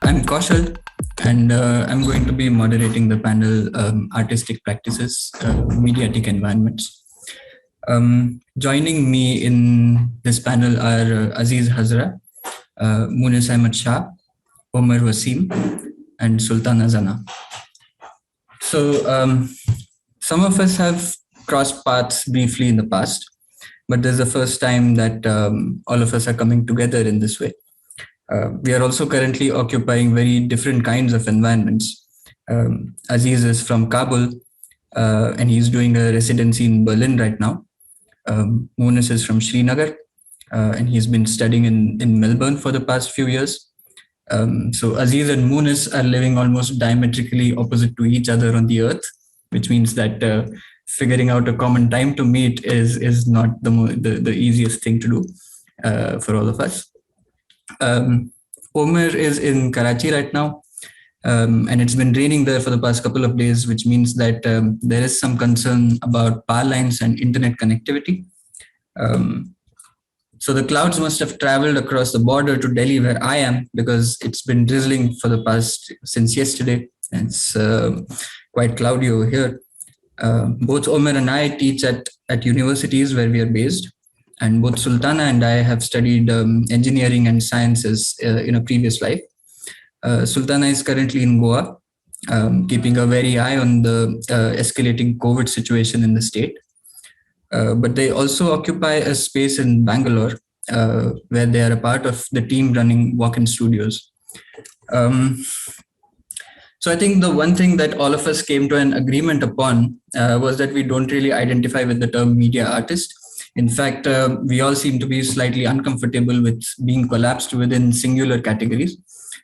I'm Kaushal, and I'm going to be moderating the panel Artistic Practices, Mediatic Environments. Joining me in this panel are Aziz Hazara, Moonis Ahmed, Omer, Wasim, and Sultana, Zana. So some of us have crossed paths briefly in the past, but this is the first time that all of us are coming together in this way. We are also currently occupying very different kinds of environments. Aziz is from Kabul, and he's doing a residency in Berlin right now. Moonis is from Srinagar, and he's been studying in Melbourne for the past few years. So Aziz and Moonis are living almost diametrically opposite to each other on the earth, which means that figuring out a common time to meet is not the easiest thing to do for all of us. Omer is in Karachi right now, and it's been raining there for the past couple of days, which means that there is some concern about power lines and internet connectivity. So the clouds must have traveled across the border to Delhi where I am, because it's been drizzling for the past since yesterday. And it's quite cloudy over here. Both Omer and I teach at universities where we are based. And both Sultana and I have studied engineering and sciences in a previous life. Sultana is currently in Goa, keeping a very eye on the escalating COVID situation in the state. But they also occupy a space in Bangalore, where they are a part of the team running walk-in studios. So I think the one thing that all of us came to an agreement upon was that we don't really identify with the term media artist. In fact, we all seem to be slightly uncomfortable with being collapsed within singular categories,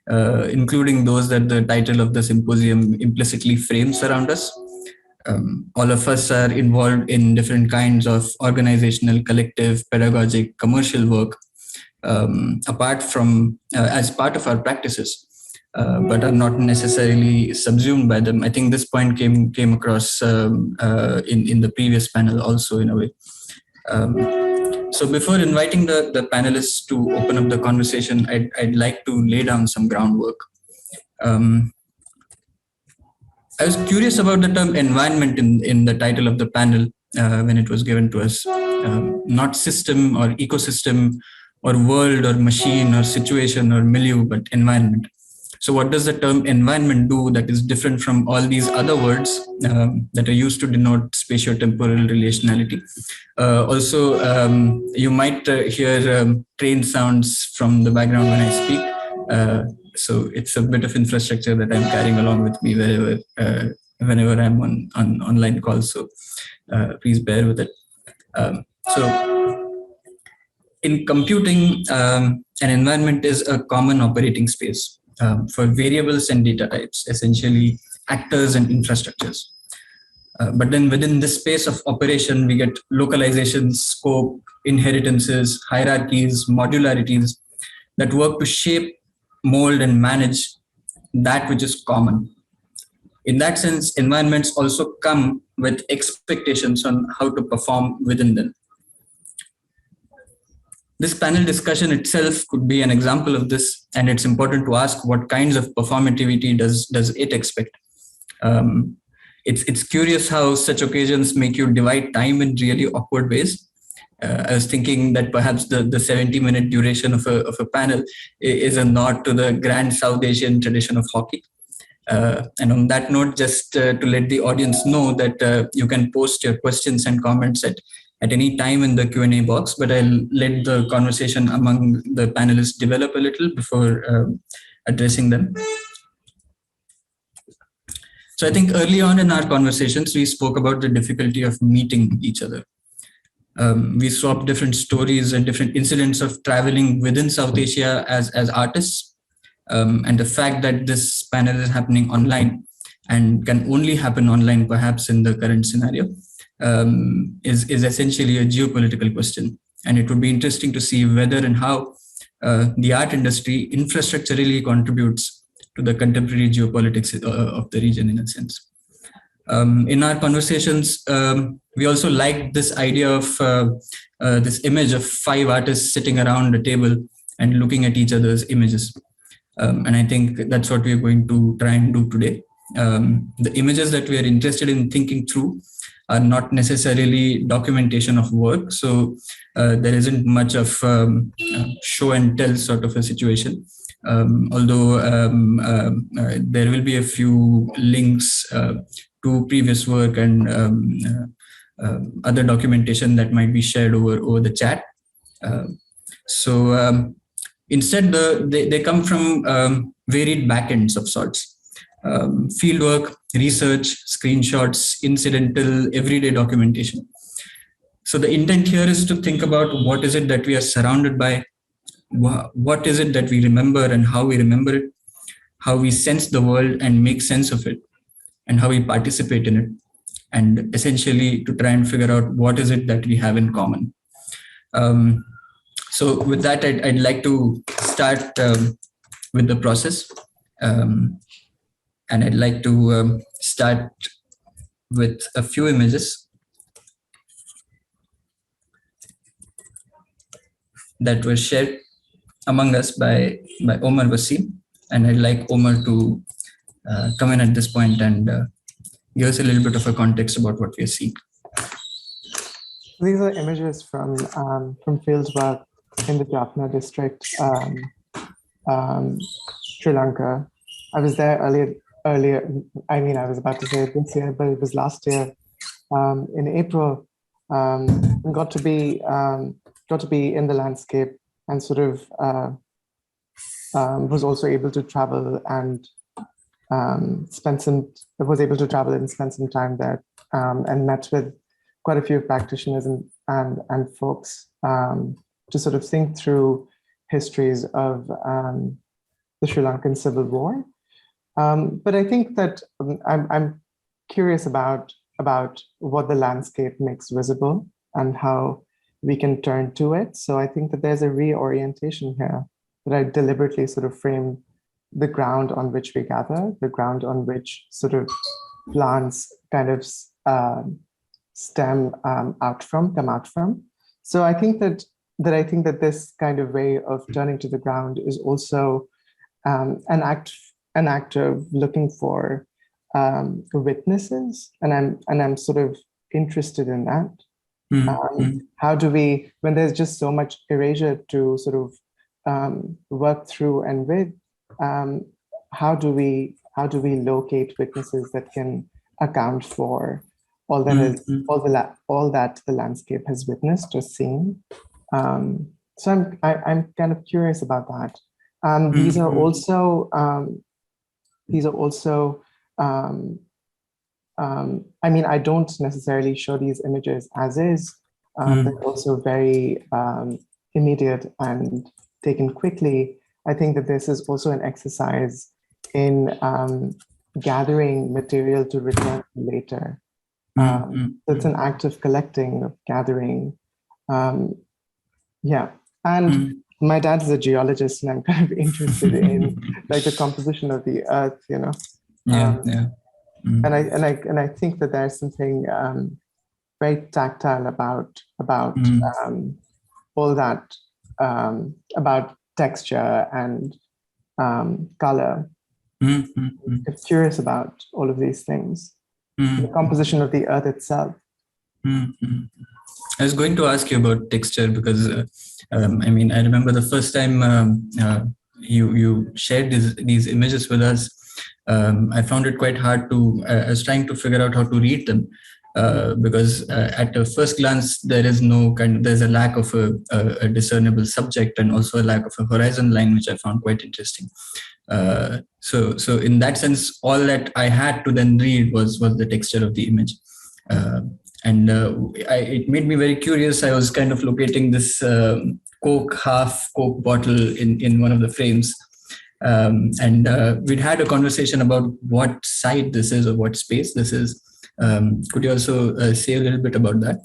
including those that the title of the symposium implicitly frames around us. All of us are involved in different kinds of organizational, collective, pedagogic, commercial work, apart from as part of our practices, but are not necessarily subsumed by them. I think this point came across in the previous panel also in a way. So before inviting the panelists to open up the conversation, I'd like to lay down some groundwork. I was curious about the term environment in the title of the panel when it was given to us. Not system or ecosystem or world or machine or situation or milieu, but environment. So what does the term environment do that is different from all these other words that are used to denote spatio-temporal relationality? Also, you might hear train sounds from the background when I speak. So it's a bit of infrastructure that I'm carrying along with me whenever I'm on online calls. So please bear with it. So in computing, an environment is a common operating space for variables and data types, essentially actors and infrastructures. But then within this space of operation, we get localizations, scope, inheritances, hierarchies, modularities that work to shape, mold, and manage that which is common. In that sense, environments also come with expectations on how to perform within them. This panel discussion itself could be an example of this, and it's important to ask what kinds of performativity does it expect. It's curious how such occasions make you divide time in really awkward ways. I was thinking that perhaps the 70-minute duration of a panel is a nod to the grand South Asian tradition of hockey. And on that note, just to let the audience know that you can post your questions and comments at any time in the Q&A box, but I'll let the conversation among the panelists develop a little before addressing them. So I think early on in our conversations, we spoke about the difficulty of meeting each other. We swapped different stories and different incidents of traveling within South Asia as artists, and the fact that this panel is happening online and can only happen online perhaps in the current scenario is essentially a geopolitical question. And it would be interesting to see whether and how the art industry infrastructurally contributes to the contemporary geopolitics of the region in a sense. In our conversations, we also liked this idea of this image of 5 artists sitting around a table and looking at each other's images. And I think that's what we're going to try and do today. The images that we are interested in thinking through are not necessarily documentation of work. So there isn't much of show and tell sort of a situation. Although there will be a few links to previous work and other documentation that might be shared over the chat. Instead, they come from varied backends of sorts. Fieldwork, research, screenshots, incidental, everyday documentation. So the intent here is to think about what is it that we are surrounded by, what is it that we remember and how we remember it, how we sense the world and make sense of it, and how we participate in it, and essentially to try and figure out what is it that we have in common. So with that, I'd like to start with the process. And I'd like to start with a few images that were shared among us by Omer Wasim. And I'd like Omer to come in at this point and give us a little bit of a context about what we are seeing. These are images from fieldwork in the Jaffna district, Sri Lanka. I was there earlier. I mean, I was about to say this year, but it was last year in April. Got to be in the landscape and sort of was also able to travel and spend some time there and met with quite a few practitioners and folks to sort of think through histories of the Sri Lankan Civil War. But I think that I'm curious about what the landscape makes visible and how we can turn to it. So I think that there's a reorientation here that I deliberately sort of frame the ground on which we gather, the ground on which sort of plants kind of come out from. So I think that this kind of way of turning to the ground is also an act of looking for witnesses, and I'm sort of interested in that. How do we, when there's just so much erasure to sort of work through and with, how do we locate witnesses that can account for all that all that the landscape has witnessed or seen? So I'm kind of curious about that. These are also I mean, I don't necessarily show these images as is. They're also very immediate and taken quickly. I think that this is also an exercise in gathering material to return later. So it's an act of collecting, of gathering. Yeah, and my dad is a geologist, and I'm kind of interested in like the composition of the earth, you know. And I think that there's something very tactile about all that, about texture and color. I'm curious about all of these things. The composition of the earth itself. I was going to ask you about texture because I mean, I remember the first time you shared these images with us. I found it quite hard to. I was trying to figure out how to read them because at a first glance there's a lack of a discernible subject and also a lack of a horizon line, which I found quite interesting. So in that sense, all that I had to then read was the texture of the image. It made me very curious. I was kind of locating this half Coke bottle in one of the frames. We'd had a conversation about what site this is or what space this is. Could you also say a little bit about that?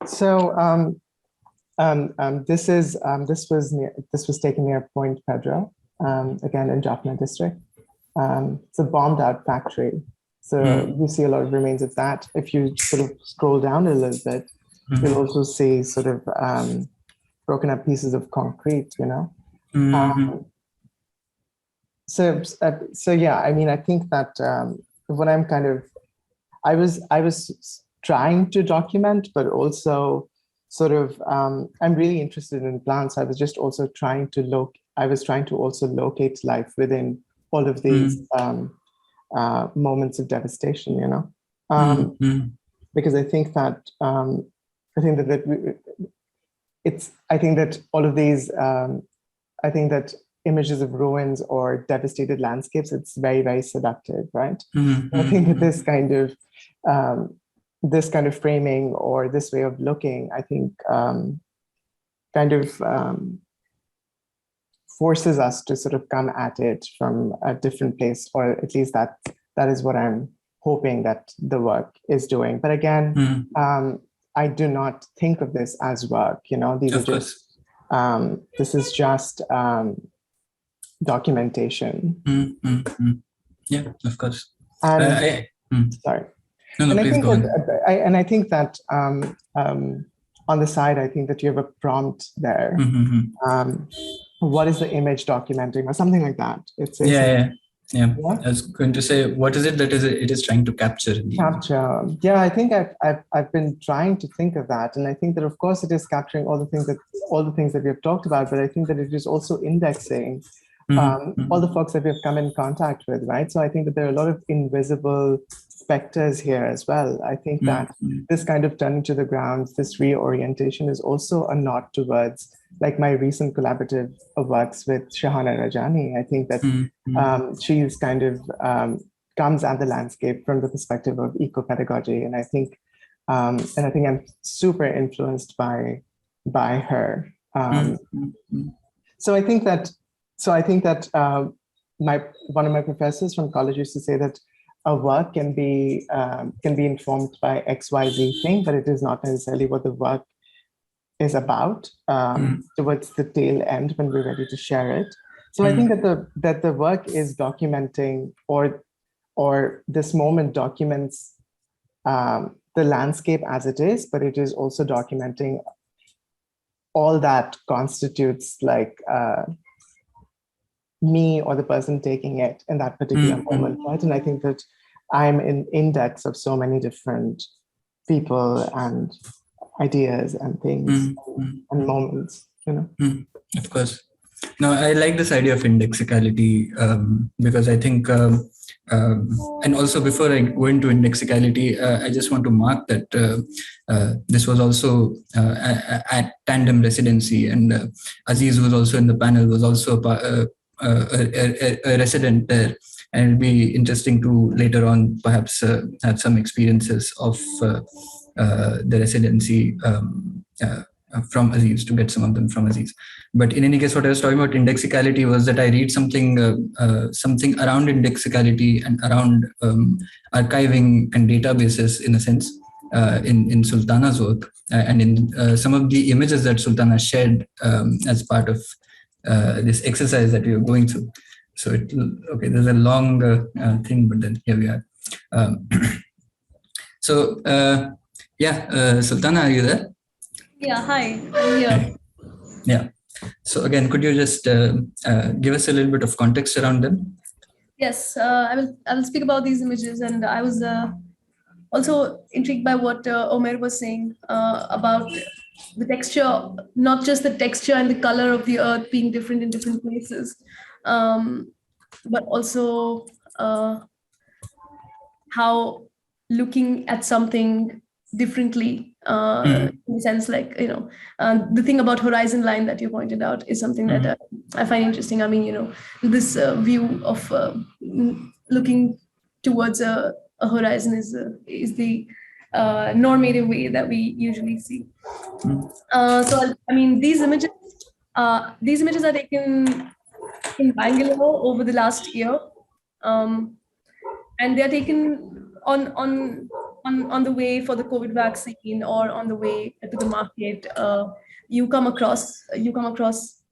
So this was taken near Point Pedro, again in Jaffna district. It's a bombed out factory. So you see a lot of remains of that. If you sort of scroll down a little bit, you'll also see sort of broken up pieces of concrete, you know. so yeah, I mean, I think that what I'm kind of, I was trying to document, but also sort of, I'm really interested in plants. I was just also trying to also locate life within all of these moments of devastation, you know, because I think that I think that all of these, I think that images of ruins or devastated landscapes, it's very, very seductive, right? I think that this kind of framing or this way of looking, I think kind of forces us to sort of come at it from a different place, or at least that is what I'm hoping that the work is doing. But again, I do not think of this as work, you know, these are just, this is just documentation. Yeah, of course. And sorry. No, and please go on. I think that on the side, I think that you have a prompt there. What is the image documenting, or something like that? It's yeah. I was going to say, what is it that it is trying to capture? Capture. Yeah, I think I've been trying to think of that, and I think that of course it is capturing all the things that we have talked about, but I think that it is also indexing all the folks that we have come in contact with, right? So I think that there are a lot of invisible specters here as well. I think that this kind of turning to the ground, this reorientation is also a nod towards like my recent collaborative works with Shahana Rajani. I think that she's kind of comes at the landscape from the perspective of eco-pedagogy. And I think I'm super influenced by her. So I think that one of my professors from college used to say that a work can be informed by XYZ thing, but it is not necessarily what the work is about towards the tail end when we're ready to share it. So I think that the work is documenting, or this moment documents the landscape as it is, but it is also documenting all that constitutes like me or the person taking it in that particular moment, right? And I think that I'm an index of so many different people and ideas and things and moments, you know. Of course. No, I like this idea of indexicality because I think, and also before I go into indexicality, I just want to mark that this was also at Tandem Residency, and Aziz, who was also in the panel, was also a resident there. And it'll be interesting to later on perhaps have some experiences of the residency from Aziz, to get some of them from Aziz. But in any case, what I was talking about indexicality was that I read something around indexicality and around archiving and databases, in a sense, in Sultana's work, and in some of the images that Sultana shared as part of this exercise that we were going through. So okay, there's a long thing, but then here we are. So Sultana, are you there? Yeah, hi, I'm here. Yeah. So again, could you just give us a little bit of context around them? Yes, I will speak about these images, and I was also intrigued by what Omer was saying about the texture, not just the texture and the color of the earth being different in different places, but also how looking at something differently, in the sense, like, you know, the thing about horizon line that you pointed out is something that I find interesting. I mean, you know, this view of looking towards a horizon is the normative way that we usually see. So I mean, these images are taken in Bangalore over the last year, and they're taken on the way for the COVID vaccine, or on the way to the market. You come across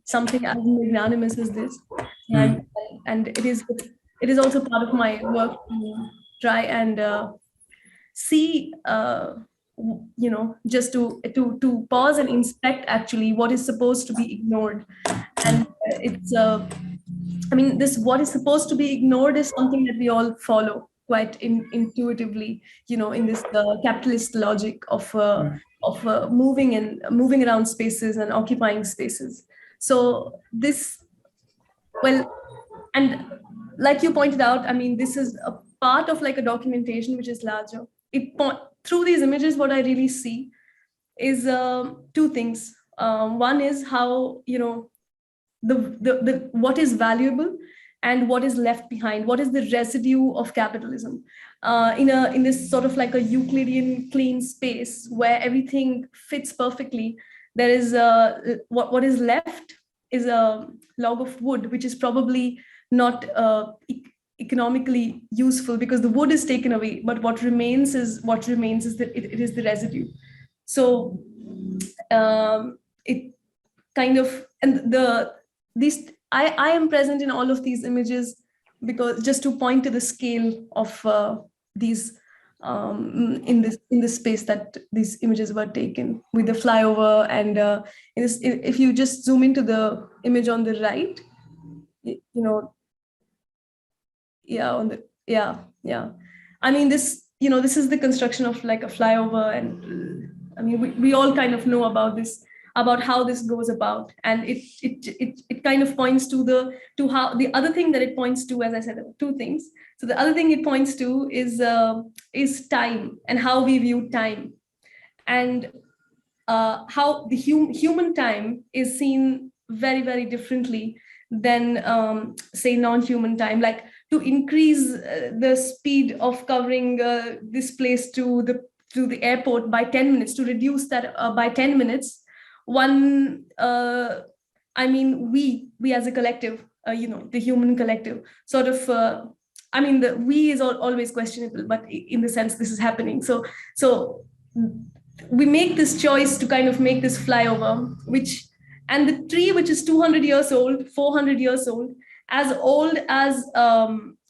something as magnanimous as this, and it is also part of my work to try and see, you know, just to pause and inspect actually what is supposed to be ignored. And I mean, this what is supposed to be ignored is something that we all follow quite intuitively, in this capitalist logic of moving around spaces and occupying spaces. So this, well, and like you pointed out, I mean, this is a part of like a documentation which is larger. Through these images, what I really see is two things. One is how, the what is valuable and what is left behind, what is the residue of capitalism in this sort of like a Euclidean clean space where everything fits perfectly. There is what is left is a log of wood, which is probably not economically useful because the wood is taken away, but what remains is that it is the residue. So it kind of, and these I am present in all of these images because just to point to the scale of these in this space that these images were taken with the flyover, and if you just zoom into the image on the right, I mean, this is the construction of like a flyover, and I mean we all kind of know about this, about how this goes about, and it kind of points to how the other thing that it points to, as I said, two things. So the other thing it points to is time and how we view time, and how the human time is seen very, very differently than say non-human time. Like to increase the speed of covering this place to the airport by 10 minutes, to reduce that by 10 minutes, I mean, we as a collective, the human collective sort of, I mean, the we is always questionable, but in the sense this is happening. So we make this choice to kind of make this flyover, and the tree, which is 200 years old, 400 years old as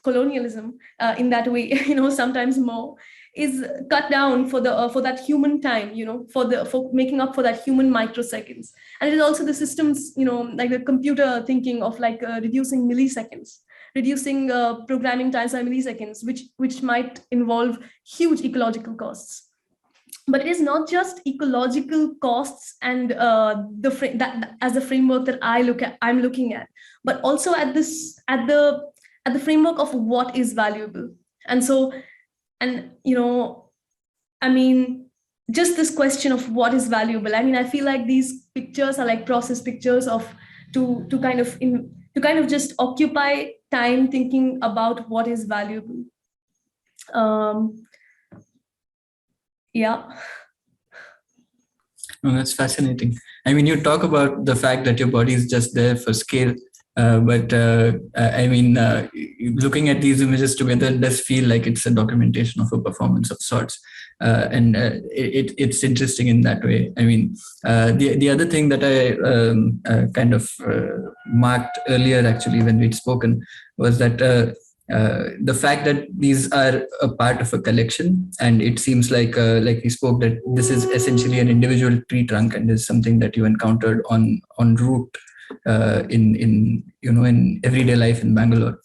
colonialism in that way, sometimes more, is cut down for that human time, for making up for that human microseconds. And it is also the systems, like the computer thinking of like reducing milliseconds, reducing programming times by milliseconds, which might involve huge ecological costs. But it is not just ecological costs and that as a framework that I'm looking at, but also at the framework of what is valuable. And so, and I mean, just this question of what is valuable. I mean, I feel like these pictures are like process pictures to kind of just occupy time thinking about what is valuable. Yeah. Oh, that's fascinating. I mean, you talk about the fact that your body is just there for scale, but I mean, looking at these images together, it does feel like it's a documentation of a performance of sorts, and it's interesting in that way. I mean, the other thing that I kind of marked earlier, actually, when we'd spoken, was that the fact that these are a part of a collection, and it seems like we spoke, that this is essentially an individual tree trunk, and is something that you encountered en route in everyday life in Bangalore.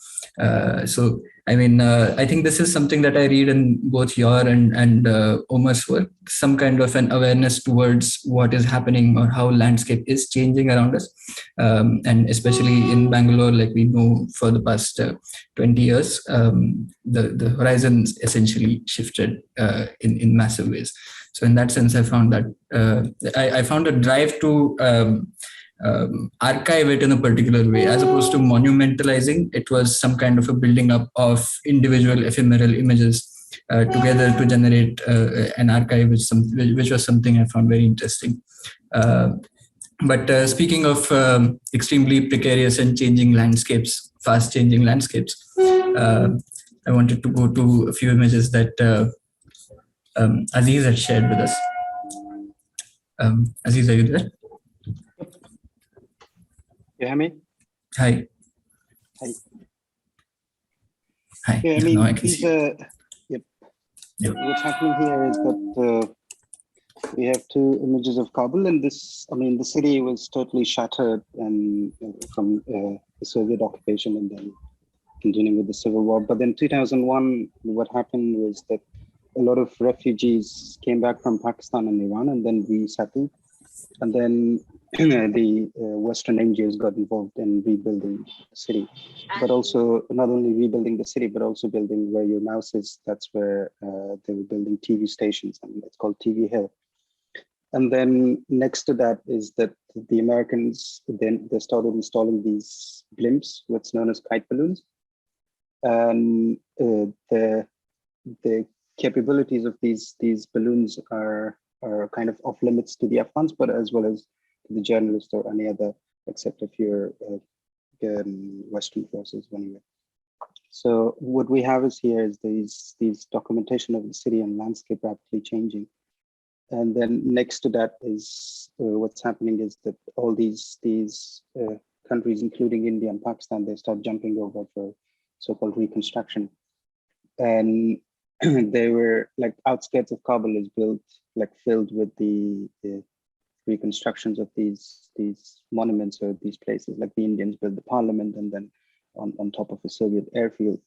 So I mean, I think this is something that I read in both your and Omer's work, some kind of an awareness towards what is happening or how landscape is changing around us. And especially in Bangalore, like we know for the past 20 years, the horizons essentially shifted in massive ways. So in that sense, I found that I found a drive to archive it in a particular way, as opposed to monumentalizing. It was some kind of a building up of individual ephemeral images together to generate an archive, which was something I found very interesting. But speaking of extremely precarious and changing landscapes, fast changing landscapes, I wanted to go to a few images that Aziz had shared with us. Aziz, are you there? You hear me? Hi. Hi. Hi. Yeah, I mean, no, I can these see. yep. What's happening here is that we have two images of Kabul, and this, I mean, the city was totally shattered and from the Soviet occupation and then continuing with the civil war. But then 2001, what happened was that a lot of refugees came back from Pakistan and Iran and then resettled. And then the Western NGOs got involved in rebuilding the city, but also not only rebuilding the city, but also building where your mouse is. That's where they were building TV stations, and it's called TV Hill. And then next to that is that the Americans, then they started installing these blimps, what's known as kite balloons. And the capabilities of these balloons are kind of off limits to the Afghans, but as well as to the journalists or any other, except if you're Western forces anyway. So what we have is here is these documentation of the city and landscape rapidly changing. And then next to that is what's happening is that all these countries, including India and Pakistan, they start jumping over for so-called reconstruction. And they were like outskirts of Kabul is built, like filled with the reconstructions of these monuments or these places. Like the Indians built the parliament and then on top of a Soviet airfield.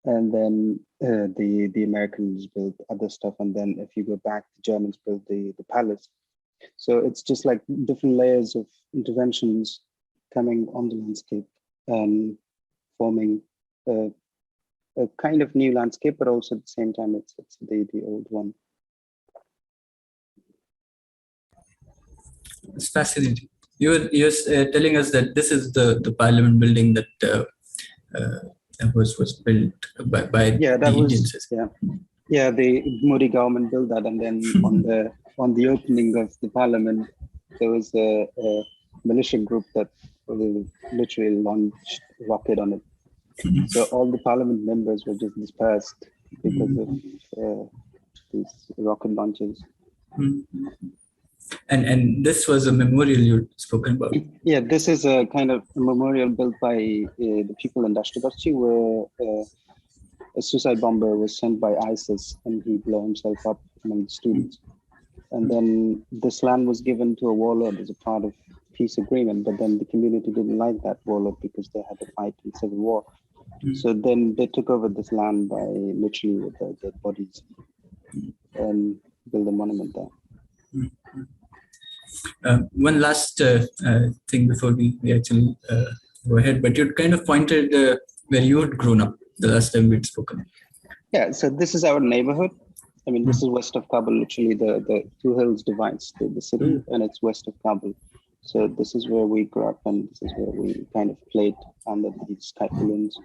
And then the Americans built other stuff. And then if you go back, the Germans built the palace. So it's just like different layers of interventions coming on the landscape and forming a kind of new landscape, but also at the same time, it's the old one. It's fascinating. You're telling us that this is the parliament building that was built by that the was Indians. Yeah. The Modi government built that, and then on the opening of the parliament, there was a militia group that literally launched rocket on it. So all the parliament members were just dispersed because of these rocket launches. And this was a memorial you spoken about. Yeah, this is a kind of a memorial built by the people in Dashtapasti, where a suicide bomber was sent by ISIS and he blew himself up among the students. And then this land was given to a warlord as a part of peace agreement, but then the community didn't like that warlord because they had to fight in civil war. So then they took over this land by literally with their dead bodies and build a monument there. One last thing before we actually go ahead, but you kind of pointed where you had grown up the last time we'd spoken. Yeah, so this is our neighborhood. I mean, this is west of Kabul. Literally, the two hills divides the city, and it's west of Kabul. So this is where we grew up, and this is where we kind of played under these kite balloons.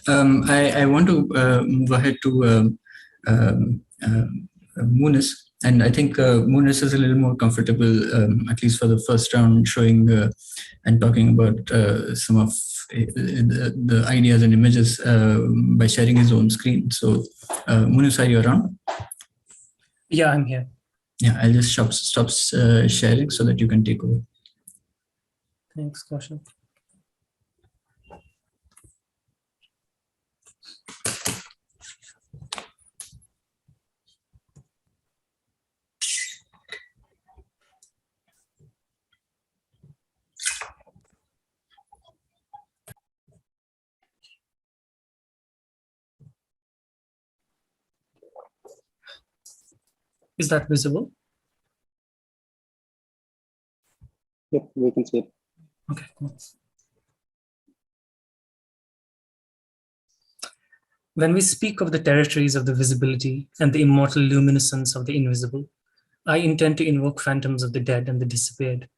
I want to go ahead to Moonis, and I think Moonis is a little more comfortable, at least for the first round, showing and talking about some of the ideas and images by sharing his own screen. So Moonis, are you around? Yeah, I'm here. Yeah, I'll just stop sharing so that you can take over. Thanks, Kaushal. Is that visible? Yep, we can see it. Okay, cool. When we speak of the territories of the visibility and the immortal luminescence of the invisible, I intend to invoke phantoms of the dead and the disappeared.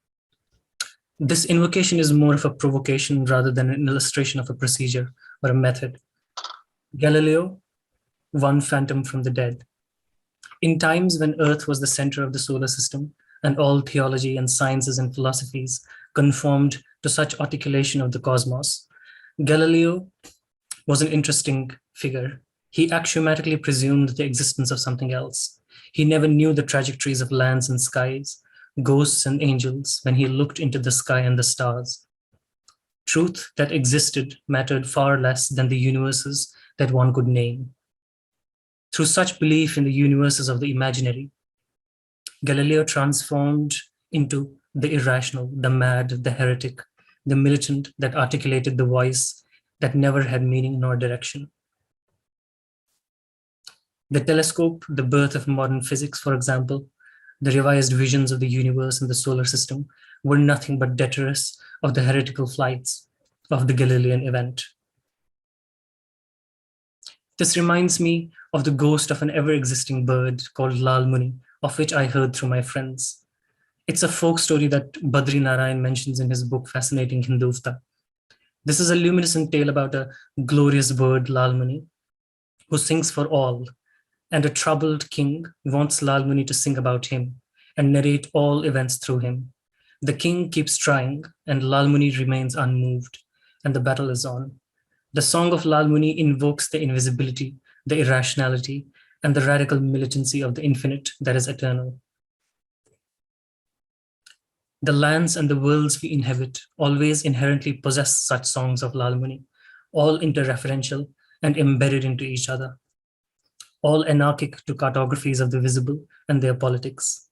This invocation is more of a provocation rather than an illustration of a procedure or a method. Galileo, one phantom from the dead. In times when Earth was the center of the solar system and all theology and sciences and philosophies conformed to such articulation of the cosmos, Galileo was an interesting figure. He axiomatically presumed the existence of something else. He never knew the trajectories of lands and skies, ghosts and angels when he looked into the sky and the stars. Truth that existed mattered far less than the universes that one could name. Through such belief in the universes of the imaginary, Galileo transformed into the irrational, the mad, the heretic, the militant that articulated the voice that never had meaning nor direction. The telescope, the birth of modern physics, for example, the revised visions of the universe and the solar system were nothing but detritus of the heretical flights of the Galilean event. This reminds me of the ghost of an ever-existing bird called Lal Muni, of which I heard through my friends. It's a folk story that Badri Narayan mentions in his book, Fascinating Hindutva. This is a luminescent tale about a glorious bird, Lal Muni, who sings for all, and a troubled king wants Lal Muni to sing about him and narrate all events through him. The king keeps trying, and Lal Muni remains unmoved, and the battle is on. The song of Lal Muni invokes the invisibility, the irrationality, and the radical militancy of the infinite that is eternal. The lands and the worlds we inhabit always inherently possess such songs of Lal Muni, all interreferential and embedded into each other, all anarchic to cartographies of the visible and their politics.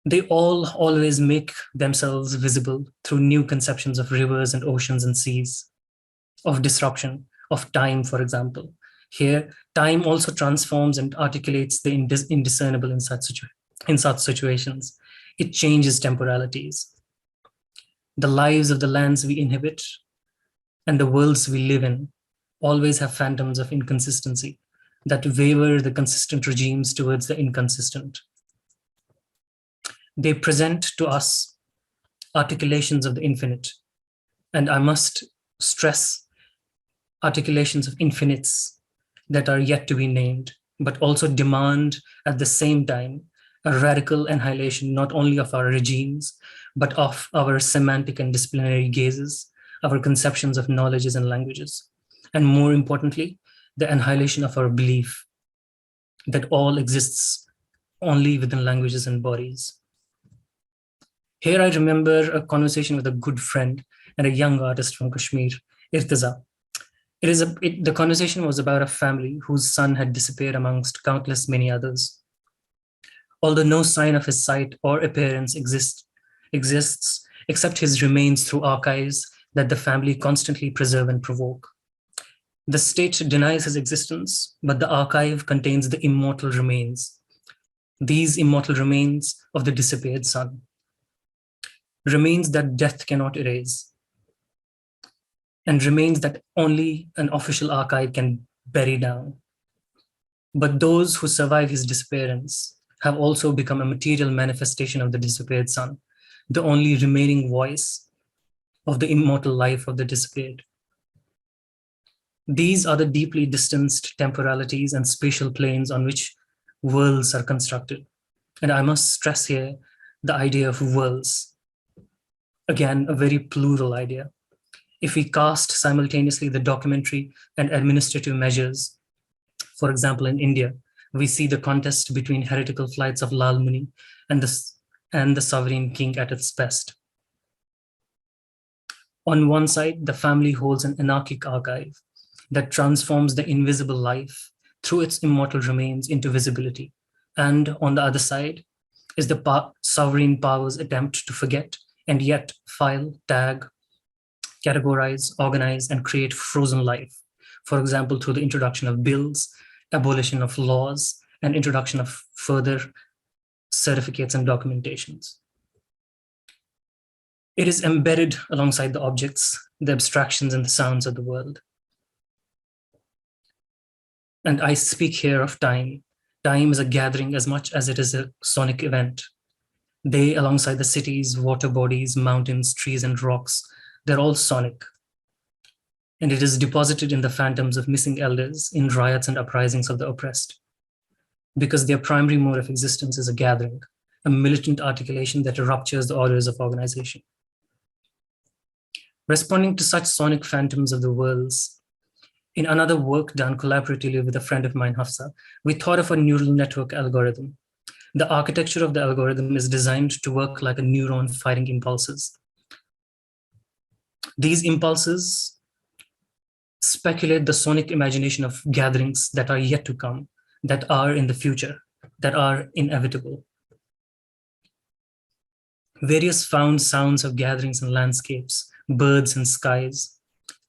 They all always make themselves visible through new conceptions of rivers and oceans and seas, of disruption, of time, for example. Here, time also transforms and articulates the indiscernible in such situations. It changes temporalities. The lives of the lands we inhabit and the worlds we live in always have phantoms of inconsistency that waver the consistent regimes towards the inconsistent. They present to us articulations of the infinite, and I must stress articulations of infinites that are yet to be named, but also demand at the same time a radical annihilation not only of our regimes, but of our semantic and disciplinary gazes, our conceptions of knowledges and languages, and more importantly, the annihilation of our belief that all exists only within languages and bodies. Here I remember a conversation with a good friend and a young artist from Kashmir, Irtiza. The conversation was about a family whose son had disappeared amongst countless many others. Although no sign of his sight or appearance exists, except his remains through archives that the family constantly preserve and provoke. The state denies his existence, but the archive contains the immortal remains. These immortal remains of the disappeared son. Remains that death cannot erase, and remains that only an official archive can bury down. But those who survive his disappearance have also become a material manifestation of the disappeared son, the only remaining voice of the immortal life of the disappeared. These are the deeply distanced temporalities and spatial planes on which worlds are constructed. And I must stress here the idea of worlds. Again, a very plural idea. If we cast simultaneously the documentary and administrative measures, for example, in India, we see the contest between heretical flights of Lal Muni and the sovereign king at its best. On one side, the family holds an anarchic archive that transforms the invisible life through its immortal remains into visibility. And on the other side is the sovereign power's attempt to forget and yet file, tag, categorize, organize, and create frozen life. For example, through the introduction of bills, abolition of laws, and introduction of further certificates and documentations. It is embedded alongside the objects, the abstractions, and the sounds of the world. And I speak here of time. Time is a gathering as much as it is a sonic event. They, alongside the cities, water bodies, mountains, trees, and rocks, they're all sonic. And it is deposited in the phantoms of missing elders in riots and uprisings of the oppressed. Because their primary mode of existence is a gathering, a militant articulation that ruptures the orders of organization. Responding to such sonic phantoms of the worlds, in another work done collaboratively with a friend of mine, Hafsa, we thought of a neural network algorithm. The architecture of the algorithm is designed to work like a neuron firing impulses. These impulses speculate the sonic imagination of gatherings that are yet to come, that are in the future, that are inevitable. Various found sounds of gatherings and landscapes, birds and skies,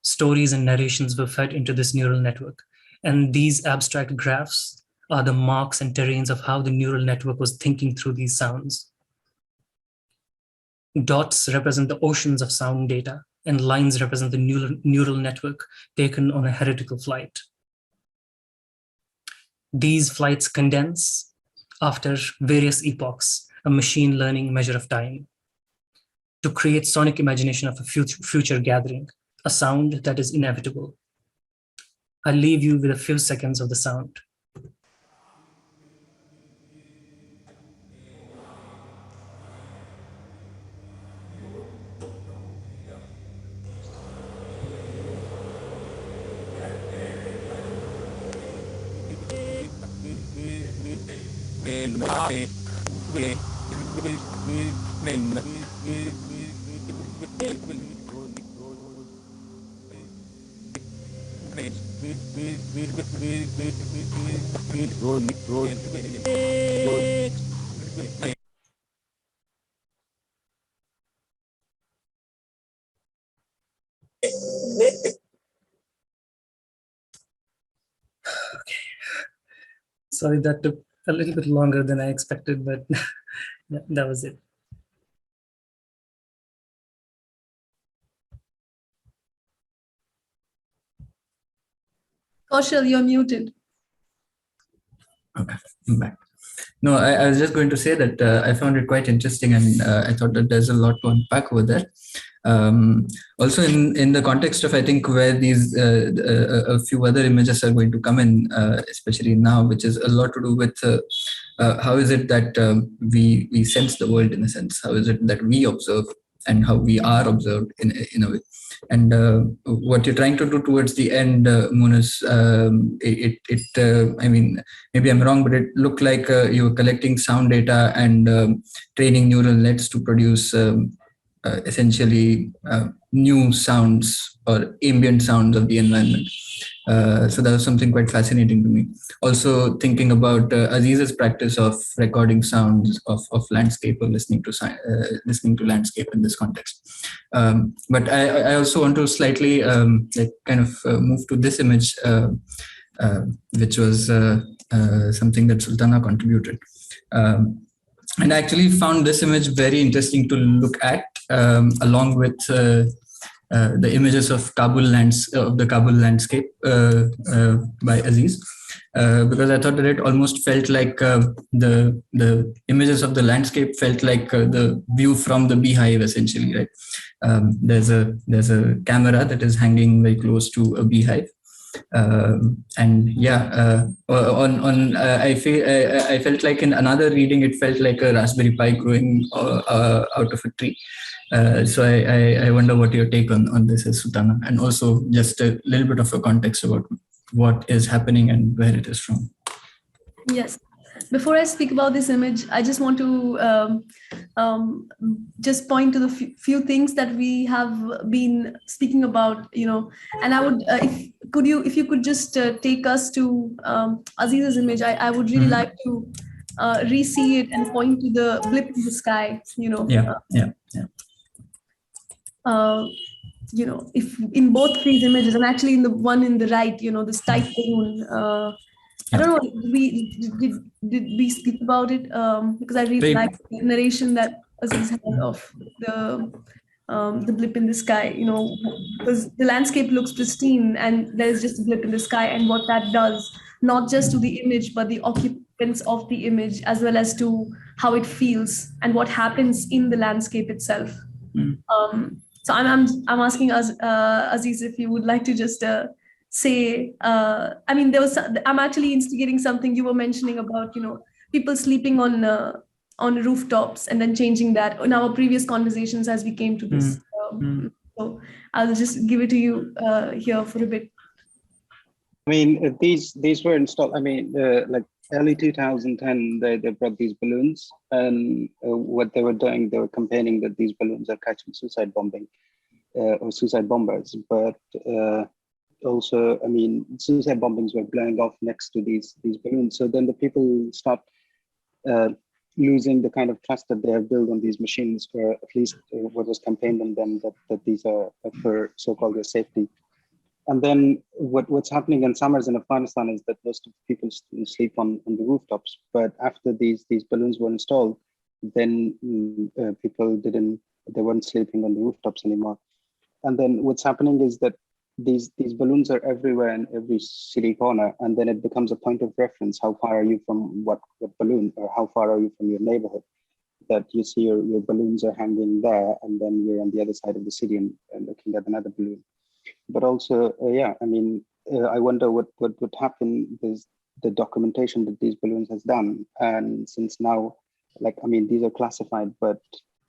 stories and narrations were fed into this neural network. And these abstract graphs are the marks and terrains of how the neural network was thinking through these sounds. Dots represent the oceans of sound data, and lines represent the neural network taken on a heretical flight. These flights condense after various epochs, a machine learning measure of time, to create sonic imagination of a future gathering, a sound that is inevitable. I'll leave you with a few seconds of the sound. Sorry, that took a little bit longer than I expected, but that was it. Kaushal, you're muted. Okay, I'm back. No, I was just going to say that I found it quite interesting, and I thought that there's a lot to unpack over there. Also, in the context of, I think, where these a few other images are going to come in, especially now, which is a lot to do with how is it that we sense the world, in a sense. How is it that we observe and how we are observed in a way. And what you're trying to do towards the end, Moonis, I mean, maybe I'm wrong, but it looked like you were collecting sound data and training neural nets to produce essentially new sounds or ambient sounds of the environment. So that was something quite fascinating to me. Also thinking about Aziz's practice of recording sounds of landscape or listening to landscape in this context. But I also want to slightly move to this image, which was something that Sultana contributed. And I actually found this image very interesting to look at, along with the images of the Kabul landscape by Aziz, because I thought that it almost felt like the images of the landscape felt like the view from the beehive, essentially, right? There's a camera that is hanging very close to a beehive. And yeah, I felt like in another reading, it felt like a Raspberry Pi growing out of a tree. So I wonder what your take on this is, Sultana, and also just a little bit of a context about what is happening and where it is from. Yes. Before I speak about this image, I just want to just point to the few things that we have been speaking about, and I would, if you could just take us to Aziz's image, I would really like to re-see it and point to the blip in the sky, if in both these images, and actually in the one in the right, this tight balloon, I don't know, did we speak about it? Because I really like the narration that Aziz had of the blip in the sky, because the landscape looks pristine and there's just a blip in the sky, and what that does, not just to the image, but the occupants of the image, as well as to how it feels and what happens in the landscape itself. So I'm asking Aziz if you would like to just say, I'm actually instigating something you were mentioning about, people sleeping on rooftops and then changing that in our previous conversations as we came to this. So I'll just give it to you here for a bit. I mean, these were installed, like early 2010, they brought these balloons, and what they were doing, they were campaigning that these balloons are catching suicide bombing or suicide bombers. But also, I mean, suicide bombings were blowing off next to these balloons. So then the people start losing the kind of trust that they have built on these machines, or at least what was campaigned on them, that these are for so-called their safety. And then what's happening in summers in Afghanistan is that most of the people sleep on the rooftops. But after these balloons were installed, then people they weren't sleeping on the rooftops anymore. And then what's happening is that these balloons are everywhere in every city corner, and then it becomes a point of reference. How far are you from what balloon, or how far are you from your neighborhood? That you see your balloons are hanging there, and then you're on the other side of the city and looking at another balloon. But also, I mean, I wonder what would happen is the documentation that these balloons has done. And since now, like, I mean, these are classified, but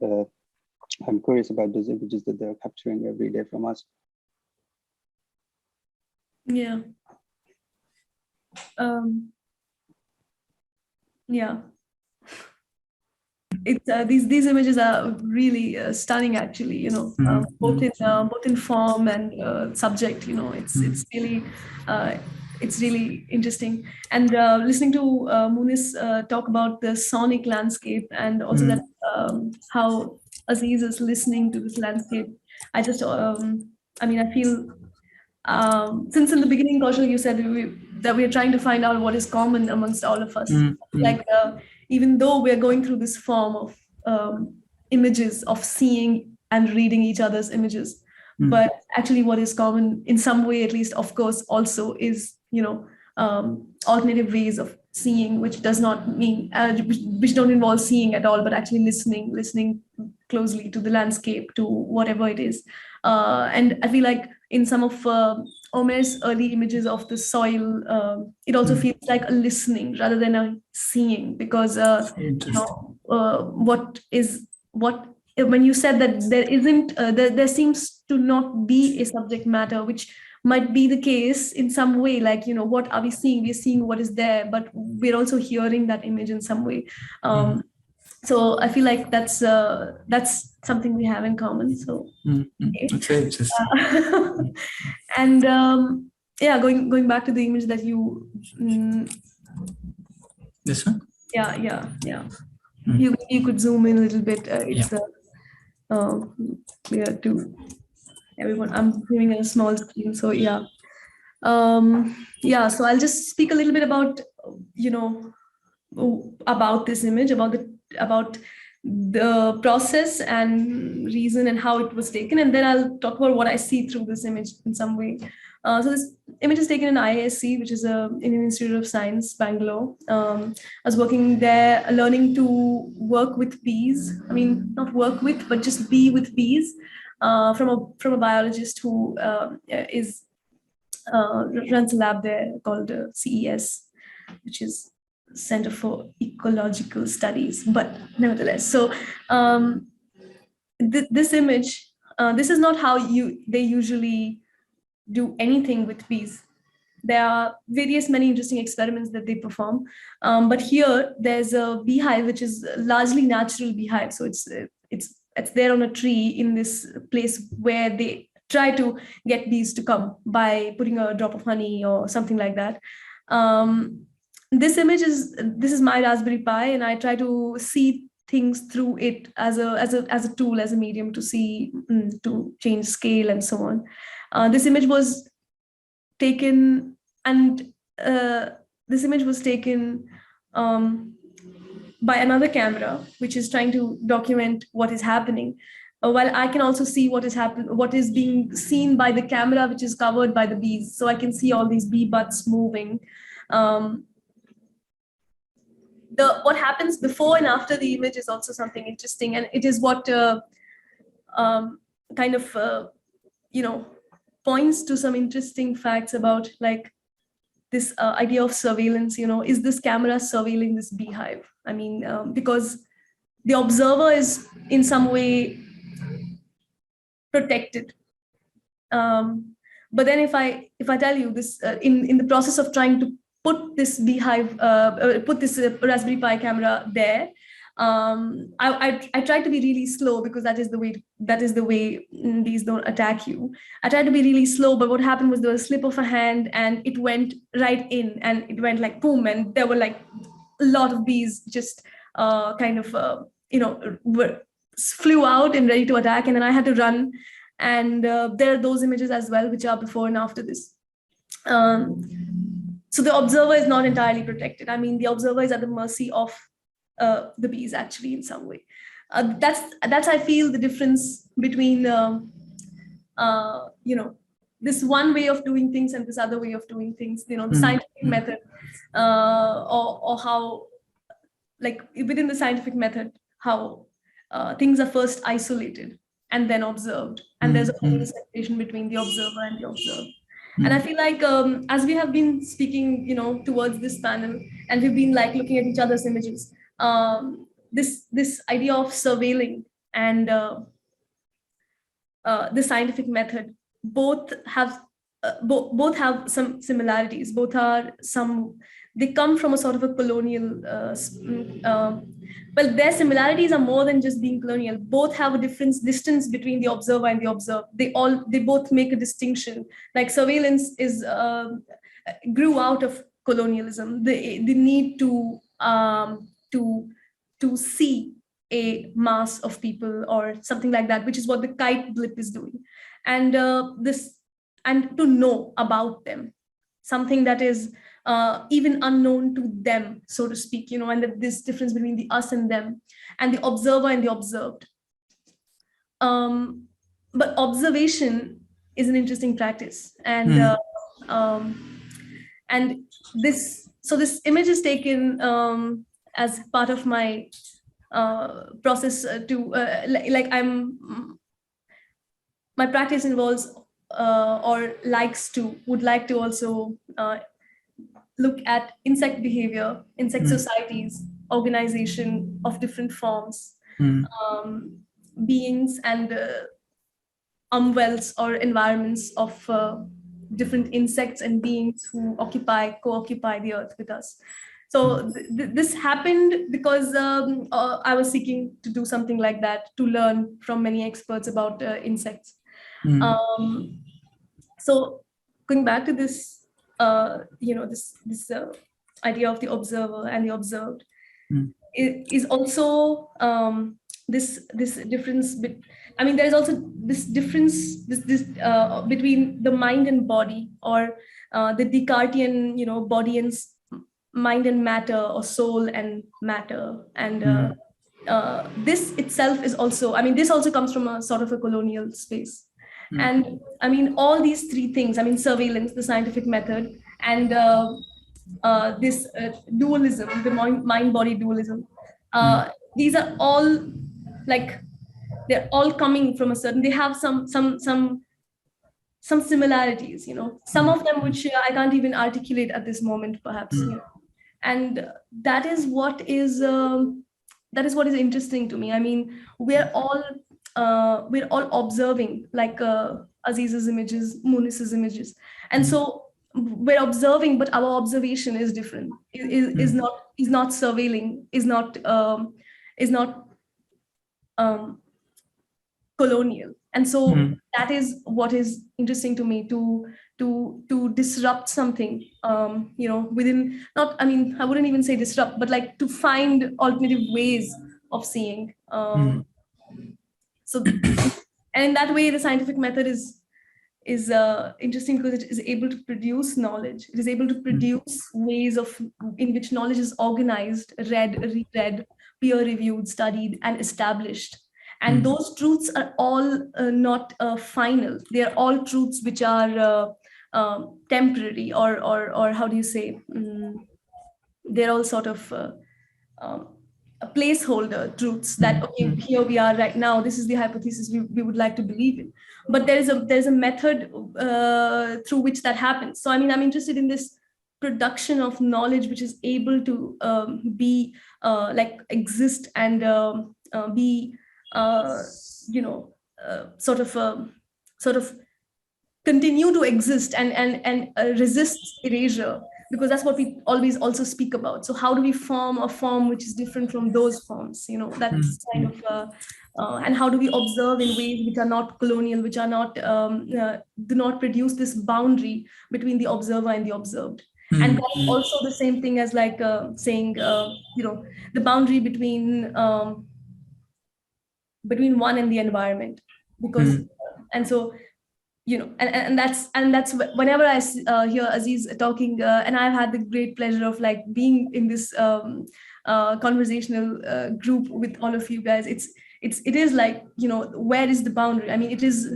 I'm curious about those images that they're capturing every day from us. Yeah. Yeah. It's these images are really stunning, actually. You know, both in form and subject. You know, it's really interesting. And listening to Moonis talk about the sonic landscape, and also that how Aziz is listening to this landscape. I just, I mean, I feel. Since in the beginning, Kaushal, you said that we are trying to find out what is common amongst all of us. Like, even though we are going through this form of images of seeing and reading each other's images, but actually what is common in some way, at least, of course, also is, you know, alternative ways of seeing, which does not mean, which don't involve seeing at all, but actually listening closely to the landscape, to whatever it is. And I feel like in some of Omer's early images of the soil, it also feels like a listening rather than a seeing, because you know, when you said that there isn't, there seems to not be a subject matter, which might be the case in some way, like, you know, what are we seeing? We're seeing what is there, but we're also hearing that image in some way. So I feel like that's something we have in common. So, okay. And yeah, going back to the image that you. This one? Yeah. You could zoom in a little bit. It's clear to everyone. I'm viewing a small screen, so yeah. So I'll just speak a little bit about, you know, about this image, about the process and reason and how it was taken, and then I'll talk about what I see through this image in some way. So this image is taken in IISc, which is an Indian Institute of Science, Bangalore. I was working there, learning to work with bees. I mean, not work with, but just be with bees, from a biologist who runs a lab there called CES, which is Center for Ecological Studies, but nevertheless. So this image, this is not how they usually do anything with bees. There are many interesting experiments that they perform, but here there's a beehive which is largely natural beehive. So it's there on a tree in this place where they try to get bees to come by putting a drop of honey or something like that. This is my Raspberry Pi, and I try to see things through it as a tool, as a medium to see, to change scale and so on. This image was taken, and this image was taken by another camera, which is trying to document what is happening. While I can also see what is being seen by the camera, which is covered by the bees. So I can see all these bee butts moving. What happens before and after the image is also something interesting, and it is what kind of points to some interesting facts about, like, this idea of surveillance. You know, is this camera surveilling this beehive? I mean, because the observer is in some way protected. But then if I tell you this, in the process of trying to put this beehive, put this Raspberry Pi camera there, I tried to be really slow because that is the way bees don't attack you. I tried to be really slow, but what happened was there was a slip of a hand and it went right in, and it went like boom, and there were like a lot of bees just flew out and ready to attack, and then I had to run. And there are those images as well, which are before and after this. So the observer is not entirely protected. I mean, the observer is at the mercy of the bees, actually, in some way. That's I feel the difference between this one way of doing things and this other way of doing things. The scientific method, or how, like within the scientific method, how things are first isolated and then observed, and there's a separation between the observer and the observed. And I feel like as we have been speaking, towards this panel, and we've been like looking at each other's images, this idea of surveilling and the scientific method both have some similarities. They come from a sort of a colonial. Well, their similarities are more than just being colonial. Both have a different distance between the observer and the observed. They both make a distinction. Like surveillance grew out of colonialism. The need to see a mass of people or something like that, which is what the kite blip is doing, and to know about them, something that is even unknown to them, so to speak, and this difference between the us and them, and the observer and the observed. But observation is an interesting practice, and this image is taken as part of my process my practice involves would like to also look at insect behavior, insect societies, organization of different forms, beings and umwelts or environments of different insects and beings who co-occupy the earth with us. So this happened because I was seeking to do something like that, to learn from many experts about insects. So going back to this, this idea of the observer and the observed, it is also this difference. I mean, there is also this difference between the mind and body, or the Descartian, body and mind and matter, or soul and matter, and this itself is also. I mean, this also comes from a sort of a colonial space. And I mean, all these three things, I mean, surveillance, the scientific method, and this dualism, the mind-body dualism, these are all like, they're all coming from a certain, they have some similarities, some of them which I can't even articulate at this moment, perhaps. And that is what is interesting to me. I mean, we're all observing, like Aziz's images, Moonis's images, and so we're observing, but our observation is different. Is not surveilling, is not colonial, and so that is what is interesting to me, to disrupt something, within, not, I mean, I wouldn't even say disrupt, but like to find alternative ways of seeing. So, and in that way, the scientific method is interesting because it is able to produce knowledge. It is able to produce ways in which knowledge is organized, read, reread, peer-reviewed, studied, and established. And those truths are all not final. They are all truths which are temporary, or how do you say? They're all sort of a placeholder truths that, okay, here we are right now, this is the hypothesis we would like to believe in, but there's a method through which that happens. So I mean, I'm interested in this production of knowledge which is able to be exist and be sort of continue to exist and resist erasure because that's what we always also speak about. So how do we form a form which is different from those forms? That's kind of, and how do we observe in ways which are not colonial, which are not, do not produce this boundary between the observer and the observed. And that's also the same thing as like saying, the boundary between one and the environment, because, and so, and that's whenever I hear Aziz talking, and I've had the great pleasure of like being in this conversational group with all of you guys. It is like, where is the boundary? I mean, it is,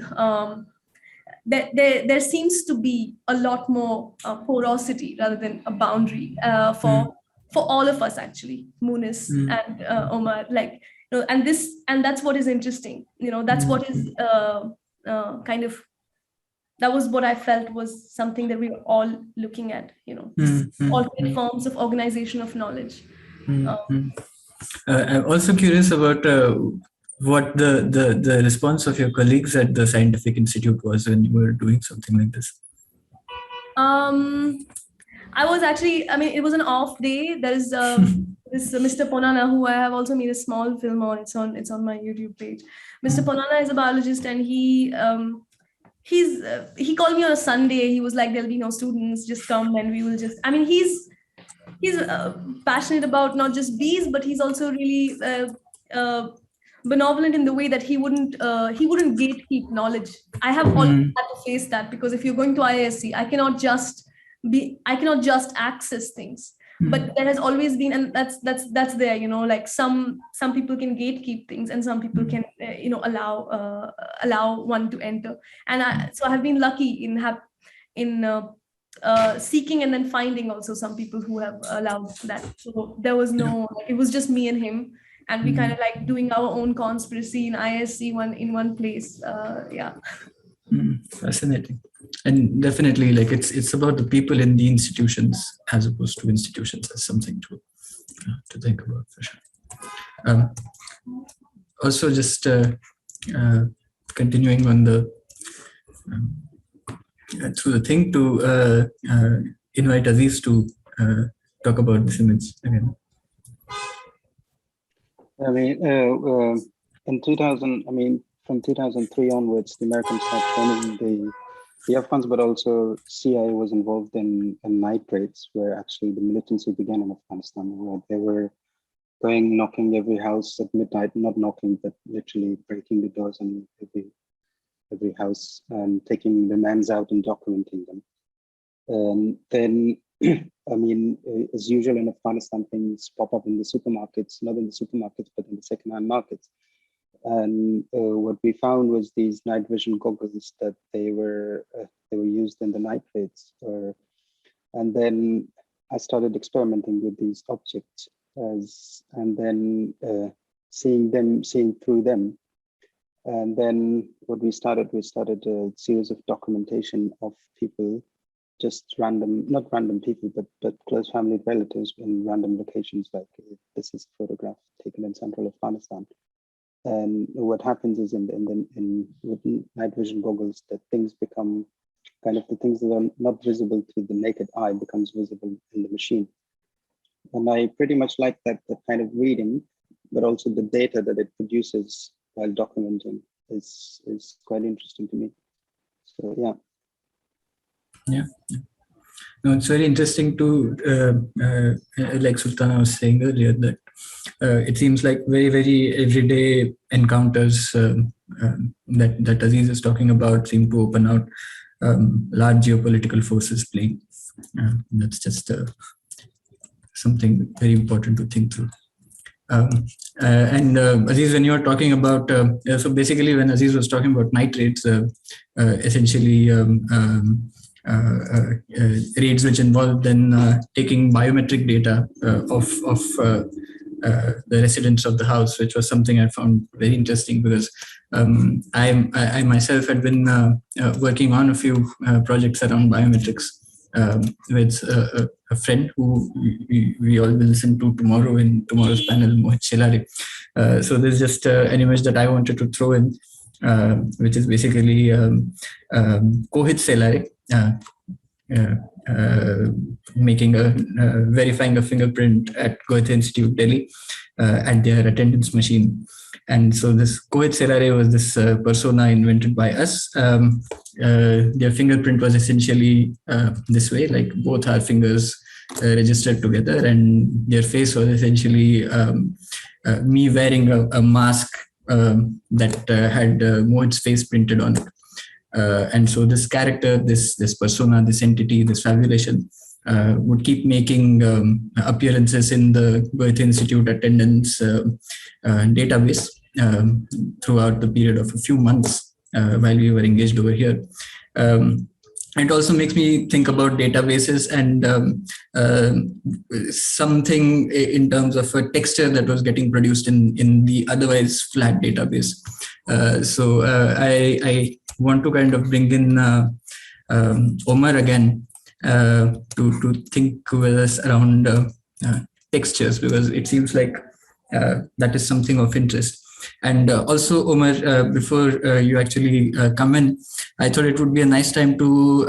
there seems to be a lot more porosity rather than a boundary for all of us, actually, Moonis and Omer, like, and that's what is interesting. That's what is kind of, that was what I felt was something that we were all looking at, alternate forms of organization of knowledge. I'm also curious about what the response of your colleagues at the Scientific Institute was when you were doing something like this. I was actually, I mean, it was an off day. There's this Mr. Ponana, who I have also made a small film on. It's on my YouTube page. Mr. Ponana is a biologist, and he called me on a Sunday. He was like, there'll be no students, just come and we will just, I mean, he's passionate about not just bees, but he's also really benevolent in the way that he wouldn't gatekeep knowledge. I have always had to face that, because if you're going to IISc, I cannot just access things. But there has always been, and that's there, like some people can gatekeep things, and some people can allow one to enter. And so I have been lucky in seeking and then finding also some people who have allowed that. So there was it was just me and him, and we kind of like doing our own conspiracy in IISc in one place. Fascinating. And definitely, like, it's about the people in the institutions as opposed to institutions as something to think about, for sure. Also, just continuing on the through the thing, to invite Aziz to talk about this image again. I mean, in 2000, I mean, from 2003 onwards, the Americans started training the Afghans, but also CIA was involved in night raids, where actually the militancy began in Afghanistan, where they were going, knocking every house at midnight, not knocking, but literally breaking the doors in every house and taking the mans out and documenting them. Then, I mean, as usual in Afghanistan, things pop up in the supermarkets, not in the supermarkets, but in the secondhand markets. And what we found was these night vision goggles that they were used in the night raids. And then I started experimenting with these objects, and then seeing through them. And then what we started a series of documentation of people, just not random people, but close family relatives in random locations. Like, this is a photograph taken in central Afghanistan. And what happens is with night vision goggles, that things become kind of, the things that are not visible to the naked eye becomes visible in the machine. And I pretty much like that kind of reading, but also the data that it produces while documenting is quite interesting to me. So yeah. No, it's very interesting to, like Sultana was saying earlier, that it seems like very, very everyday encounters that Aziz is talking about seem to open out large geopolitical forces playing. That's just something very important to think through. And Aziz, when you were talking about, so basically when Aziz was talking about night raids, essentially raids which involved then taking biometric data of the residents of the house, which was something I found very interesting, because I myself had been working on a few projects around biometrics with a friend who we all will listen to tomorrow in tomorrow's panel, Mohit Shelare. So there's just an image that I wanted to throw in, which is basically Kohit Shelare, verifying a fingerprint at Goethe Institute, Delhi, at their attendance machine. And so this Coet Serare was this persona invented by us. Their fingerprint was essentially this way, like both our fingers registered together, and their face was essentially me wearing a mask that had Moit's face printed on it. And so this character, this persona, this entity, this fabulation would keep making appearances in the Goethe Institute attendance database throughout the period of a few months while we were engaged over here. It also makes me think about databases and something in terms of a texture that was getting produced in the otherwise flat database. So I want to kind of bring in Omer again to think with us around textures, because it seems like that is something of interest. And also, Omer, before you actually come in, I thought it would be a nice time to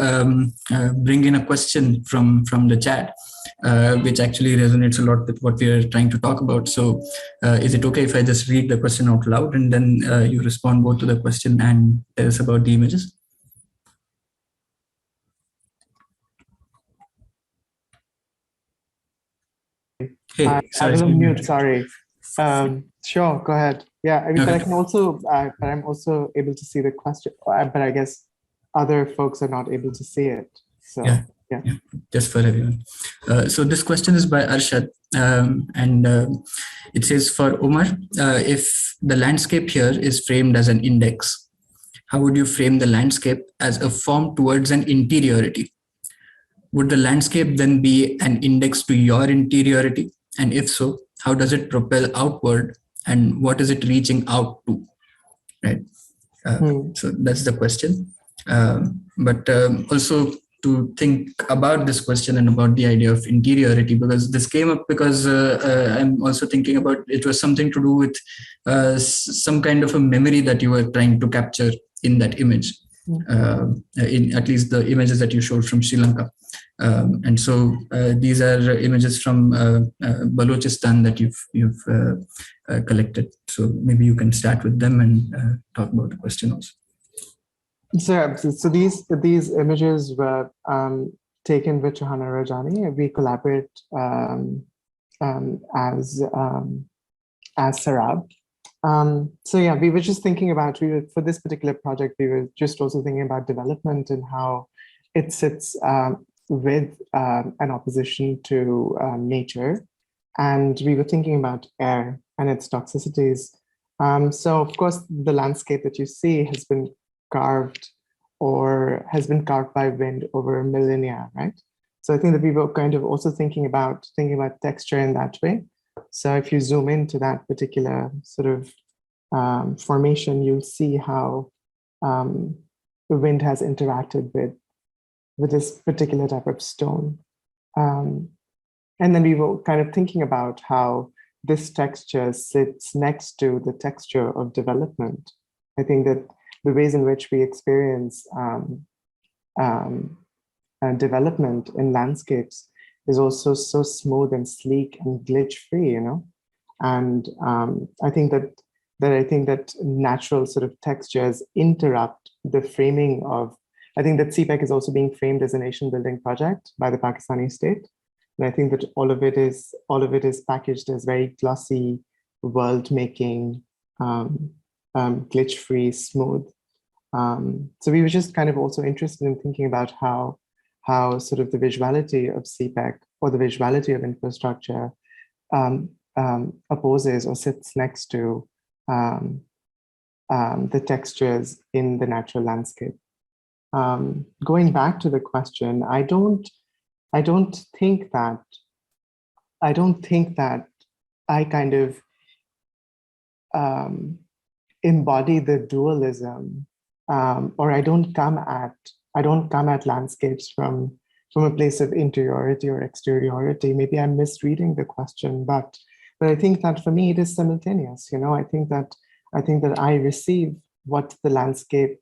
bring in a question from the chat, which actually resonates a lot with what we are trying to talk about. So is it okay if I just read the question out loud and then you respond both to the question and tell us about the images? Hey, I sorry. will mute, sorry. Sure, go ahead. Yeah, I mean, Okay. but I can also, but I'm also able to see the question, but I guess other folks are not able to see it. So Yeah. Just for everyone. So this question is by Arshad, and it says, for Omer, if the landscape here is framed as an index, how would you frame the landscape as a form towards an interiority? Would the landscape then be an index to your interiority? And if so, how does it propel outward, and what is it reaching out to? Right. So that's the question. But also to think about this question and about the idea of interiority, because this came up because I'm also thinking about it was something to do with some kind of a memory that you were trying to capture in that image, in at least the images that you showed from Sri Lanka. And so these are images from Balochistan that you've collected. So maybe you can start with them and talk about the question also. So these images were taken with Johanna Rajani. We collaborate as Sarab. So yeah, we were just thinking about, for this particular project, we were just also thinking about development and how it sits with an opposition to nature. And we were thinking about air and its toxicities. So of course, the landscape that you see has been carved by wind over millennia, right? So I think that we were kind of also thinking about texture in that way. So if you zoom into that particular sort of formation, you'll see how the wind has interacted with this particular type of stone. And then we were kind of thinking about how this texture sits next to the texture of development. I think that the ways in which we experience development in landscapes is also so smooth and sleek and glitch-free, you know. And I think that natural sort of textures interrupt the framing of. I think that CPEC is also being framed as a nation-building project by the Pakistani state, and I think that all of it is packaged as very glossy, world-making, glitch-free, smooth. So we were just kind of also interested in thinking about how sort of the visuality of CPEC or the visuality of infrastructure opposes or sits next to the textures in the natural landscape. Going back to the question, I don't think that I kind of embody the dualism, or I don't come at landscapes from a place of interiority or exteriority. Maybe I'm misreading the question, but I think that for me it is simultaneous. You know, I think that I receive what the landscape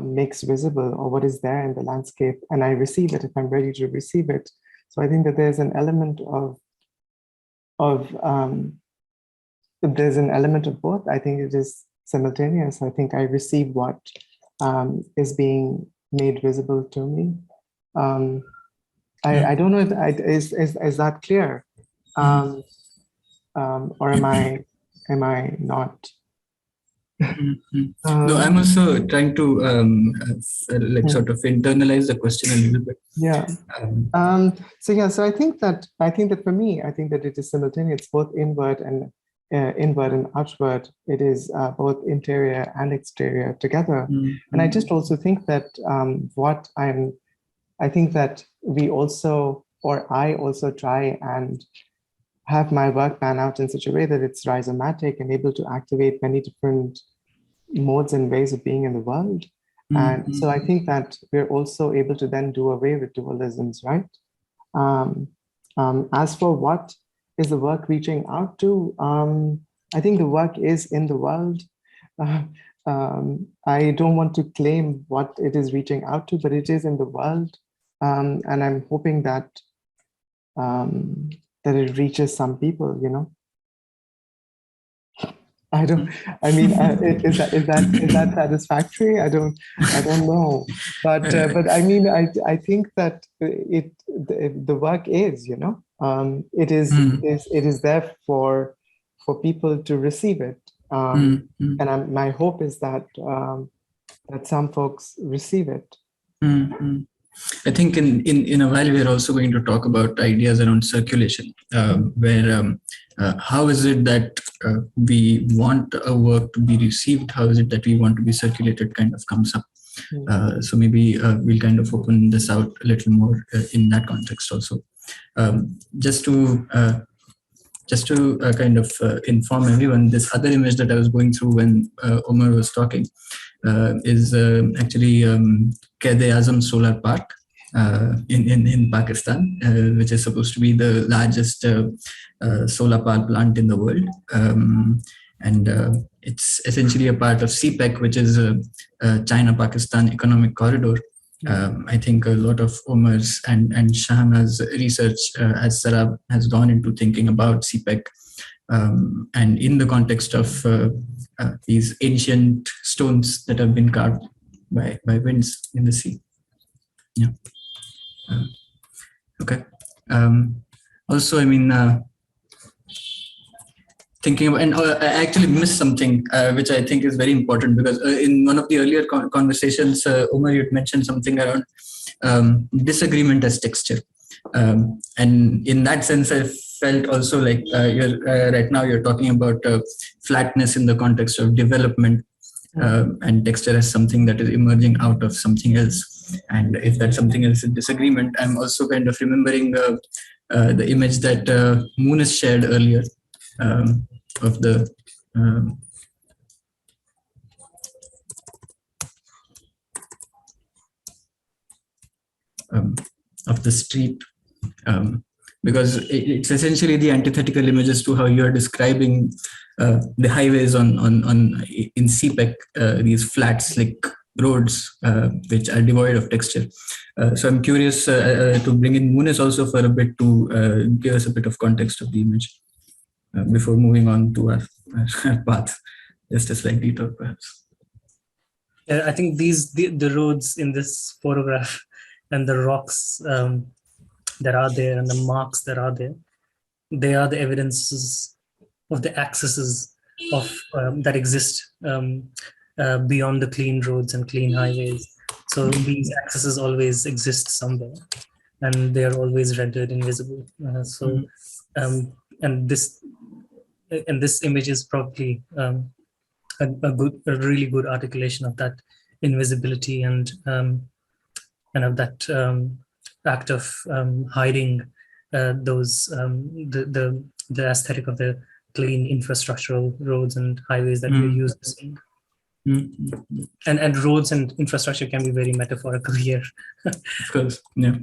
makes visible, or what is there in the landscape, and I receive it if I'm ready to receive it. So I think that there's an element there's an element of both. I think it is simultaneous. I think I receive what is being made visible to me. I don't know if is that clear, or am I not? No, I'm also trying to sort of internalize the question a little bit. Yeah. So I think that for me, I think that it is simultaneous. It's both inward and outward. It is both interior and exterior together. And I just also think that I think that we also, or I also try and have my work pan out in such a way that it's rhizomatic and able to activate many different modes and ways of being in the world. And so I think that we're also able to then do away with dualisms, right? As for what is the work reaching out to, I think the work is in the world. I don't want to claim what it is reaching out to, but it is in the world. And I'm hoping that that it reaches some people, you know. Is that satisfactory? I don't know, but I mean, I think that the work is, you know, it is there for people to receive it, and my hope is that that some folks receive it. I think in a while we're also going to talk about ideas around circulation, where how is it that we want a work to be received? How is it that we want to be circulated kind of comes up. So maybe we'll kind of open this out a little more in that context also. Just to kind of inform everyone, this other image that I was going through when Omer was talking is actually Quaid-e-Azam Solar Park in Pakistan, which is supposed to be the largest solar power plant in the world. And it's essentially a part of CPEC, which is China-Pakistan Economic Corridor. I think a lot of Omer's and Shahana's research as Sarab has gone into thinking about CPEC, and in the context of these ancient stones that have been carved by winds in the sea. Yeah. Okay. Also, I mean, thinking about, and I actually missed something which I think is very important, because in one of the earlier conversations, Omer, you had mentioned something around disagreement as texture. And in that sense, I felt also like right now you're talking about flatness in the context of development, and texture as something that is emerging out of something else. And if that something else is disagreement, I'm also kind of remembering the image that Moonis shared earlier of the street, because it's essentially the antithetical images to how you are describing the highways in CPEC, these flat, slick roads which are devoid of texture. So I'm curious to bring in Moonis also for a bit to give us a bit of context of the image before moving on to our path, just a slight detour perhaps. I think the roads in this photograph and the rocks that are there and the marks that are there, they are the evidences of the accesses of that exist beyond the clean roads and clean highways. So these accesses always exist somewhere, and they are always rendered invisible. And this image is probably a really good articulation of that invisibility and of that act of hiding those the aesthetic of the clean infrastructural roads and highways that we're used to seeing. And roads and infrastructure can be very metaphorical here. Of course, yeah.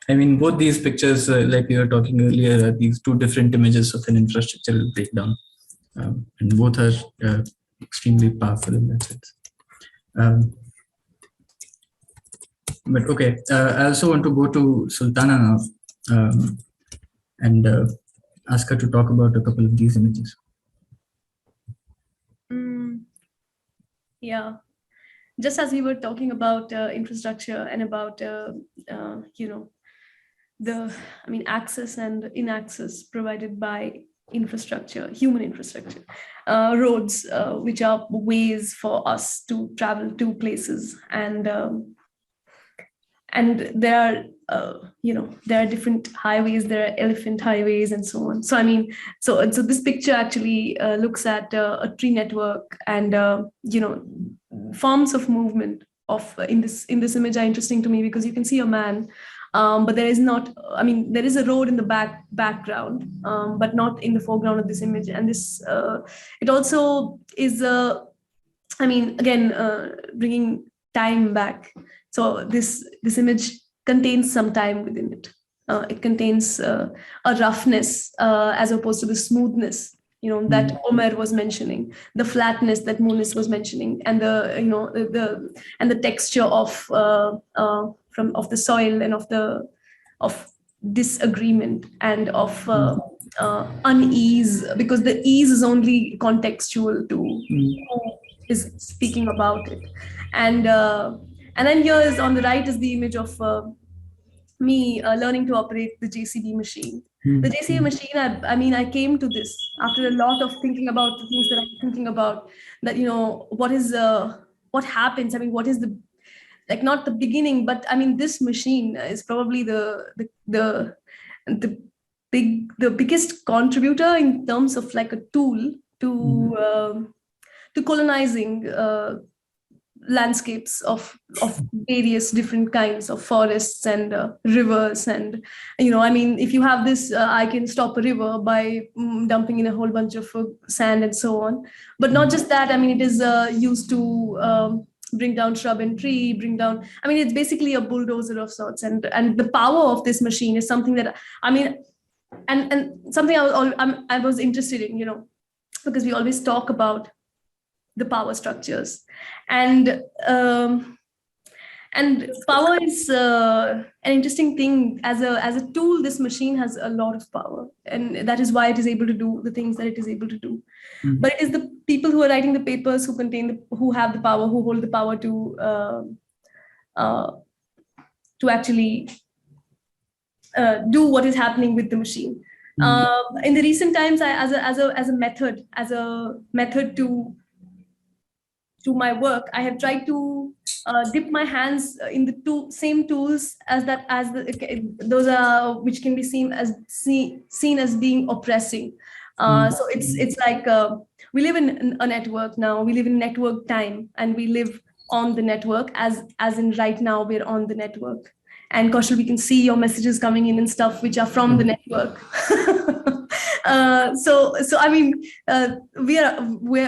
I mean, both these pictures, like we were talking earlier, are these two different images of an infrastructural breakdown, and both are extremely powerful in that sense. But okay, I also want to go to Sultana now and ask her to talk about a couple of these images. Yeah, just as we were talking about infrastructure and about access and inaccess provided by infrastructure, human infrastructure, roads, which are ways for us to travel to places, and there are different highways, there are elephant highways and so on. So this picture actually looks at a tree network, and forms of movement of in this image are interesting to me, because you can see a man, but there is not, there is a road in the background, but not in the foreground of this image. And this it also is bringing time back. So this image contains some time within it. It contains a roughness as opposed to the smoothness, that Omer was mentioning, the flatness that Moonis was mentioning, and the texture of the soil, and of disagreement, and of unease, because the ease is only contextual to who is speaking about it. And then here is on the right is the image of me learning to operate the JCB machine. The JCB machine, I came to this after a lot of thinking about the things that I'm thinking about, that, what happens, what is the, like, not the beginning, but this machine is probably the biggest contributor in terms of like a tool to colonizing landscapes of various different kinds of forests and rivers. And if you have this, I can stop a river by dumping in a whole bunch of sand and so on. But not just that, it is used to bring down shrub and tree, it's basically a bulldozer of sorts. And the power of this machine is something that and something I was interested in, because we always talk about the power structures, and power is an interesting thing. As a tool, this machine has a lot of power, and that is why it is able to do the things that it is able to do. But it is the people who are writing the papers who have the power, who hold the power to actually do what is happening with the machine. In the recent times, as a method to my work, I have tried to dip my hands in the same tools those are which can be seen as being oppressing. So it's like we live in a network now. We live in network time, and we live on the network as in right now we're on the network. And Kaushal, we can see your messages coming in and stuff which are from the network.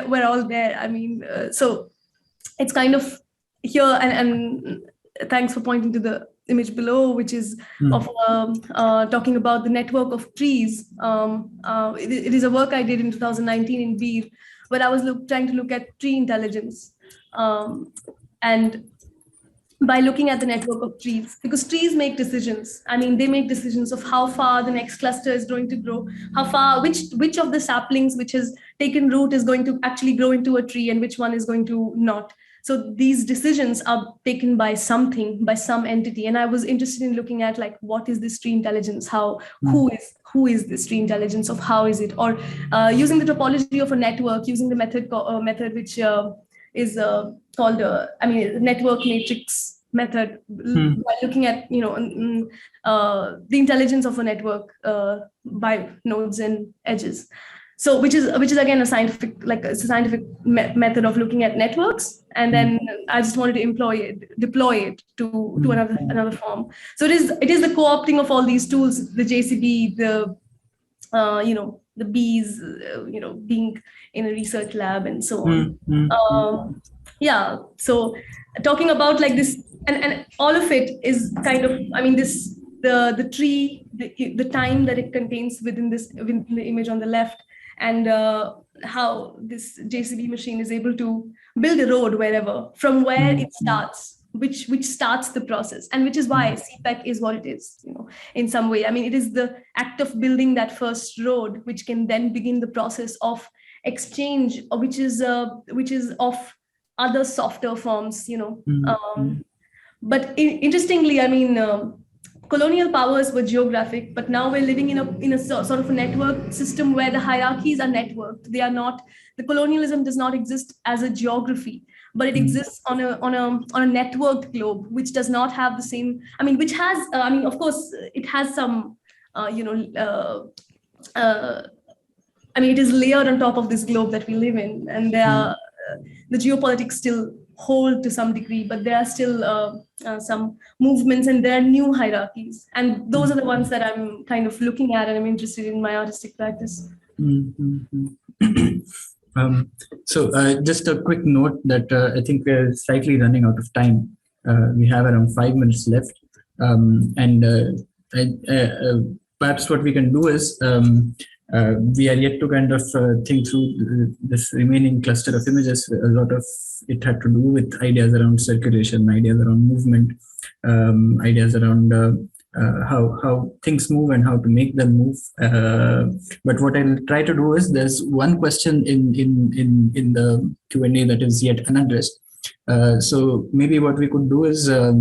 We're all there. So it's kind of here, and thanks for pointing to the image below, which is of talking about the network of trees. It is a work I did in 2019 in Veer, where I was trying to look at tree intelligence, and by looking at the network of trees, because trees make decisions. They make decisions of how far the next cluster is going to grow, how far, which of the saplings which has taken root is going to actually grow into a tree, and which one is going to not. So these decisions are taken by some entity. And I was interested in looking at, like, what is this tree intelligence? Who is this tree intelligence? Of how is it? Or using the topology of a network, using the method which is called network matrix method, by looking at the intelligence of a network by nodes and edges. So which is again a scientific method of looking at networks, and then I just wanted to deploy it to another form. So it is the co-opting of all these tools, the JCB, the bees, being in a research lab and so on. So talking about like this, and all of it is kind of, the tree, the time that it contains within the image on the left, and how this JCB machine is able to build a road from where it starts. which starts the process, and which is why CPEC is what it is, in some way. I mean, it is the act of building that first road, which can then begin the process of exchange, which is of other softer forms, But interestingly, I mean, colonial powers were geographic, but now we're living in a sort of a network system where the hierarchies are networked. They are not, the colonialism does not exist as a geography, but it exists on a networked globe, which does not have the same, I mean, which has, of course, it has some, it is layered on top of this globe that we live in, and there are, the geopolitics still hold to some degree, but there are still some movements, and there are new hierarchies, and those are the ones that I'm kind of looking at, and I'm interested in my artistic practice. So just a quick note that I think we're slightly running out of time. We have around 5 minutes left, perhaps what we can do is we are yet to kind of think through this remaining cluster of images. A lot of it had to do with ideas around circulation, ideas around movement, ideas around how things move and how to make them move. But what I'll try to do is, there's one question in the Q&A that is yet unaddressed. So maybe what we could do is I'll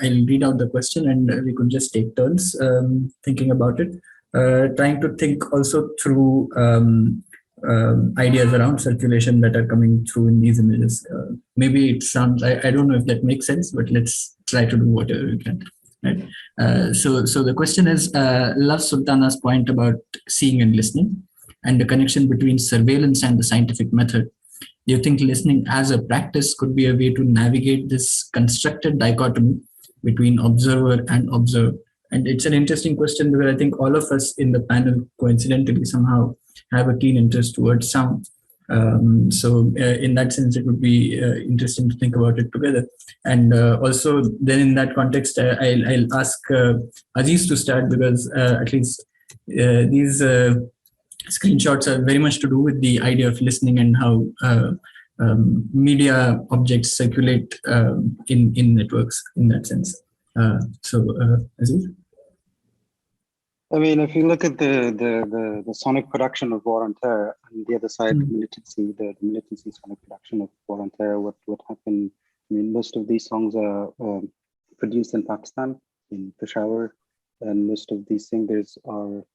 read out the question, and we could just take turns thinking about it. Trying to think also through ideas around circulation that are coming through in these images. Maybe it sounds, I don't know if that makes sense, but let's try to do whatever we can. Right? So the question is, love Sultana's point about seeing and listening, and the connection between surveillance and the scientific method. Do you think listening as a practice could be a way to navigate this constructed dichotomy between observer and observed? And it's an interesting question, because I think all of us in the panel coincidentally somehow have a keen interest towards sound. So in that sense, it would be interesting to think about it together. And also then in that context, I'll ask Aziz to start, because at least these screenshots are very much to do with the idea of listening and how media objects circulate in networks in that sense. Aziz? I mean, if you look at the sonic production of War on Terror, and the other side, militancy, the militancy sonic production of War on Terror, what happened? I mean, most of these songs are produced in Pakistan, in Peshawar, and most of these singers are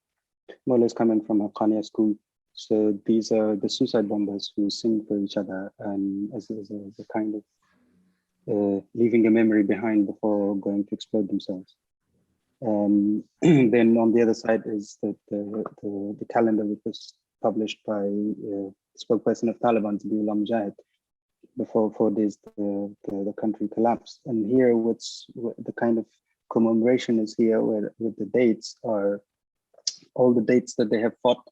more or less coming from a Khania school. So these are the suicide bombers who sing for each other, and as a kind of leaving a memory behind before going to explode themselves. Then on the other side is the calendar, which was published by spokesperson of Taliban, Zabiullah Mujahid, before 4 days the country collapsed. And here, what's the kind of commemoration is here, where with the dates are all the dates that they have fought.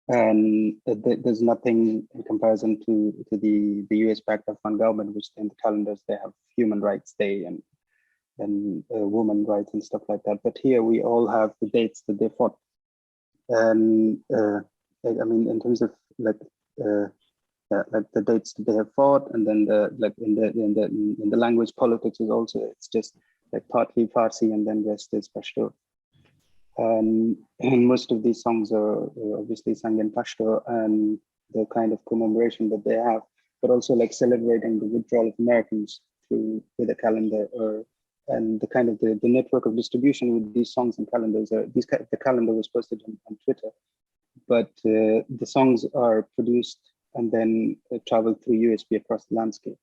And there's nothing in comparison to the US-backed Afghan government, which in the calendars they have Human Rights Day and women rights and stuff like that. But here we all have the dates that they fought. And I mean, in terms of like the dates that they have fought, and then in the language politics is also, it's just like partly Farsi and then rest is Pashto. And most of these songs are obviously sung in Pashto, and the kind of commemoration that they have, but also like celebrating the withdrawal of Americans with a calendar, and the kind of the network of distribution with these songs and calendars. The calendar was posted on Twitter, but the songs are produced and then travel through USB across the landscape.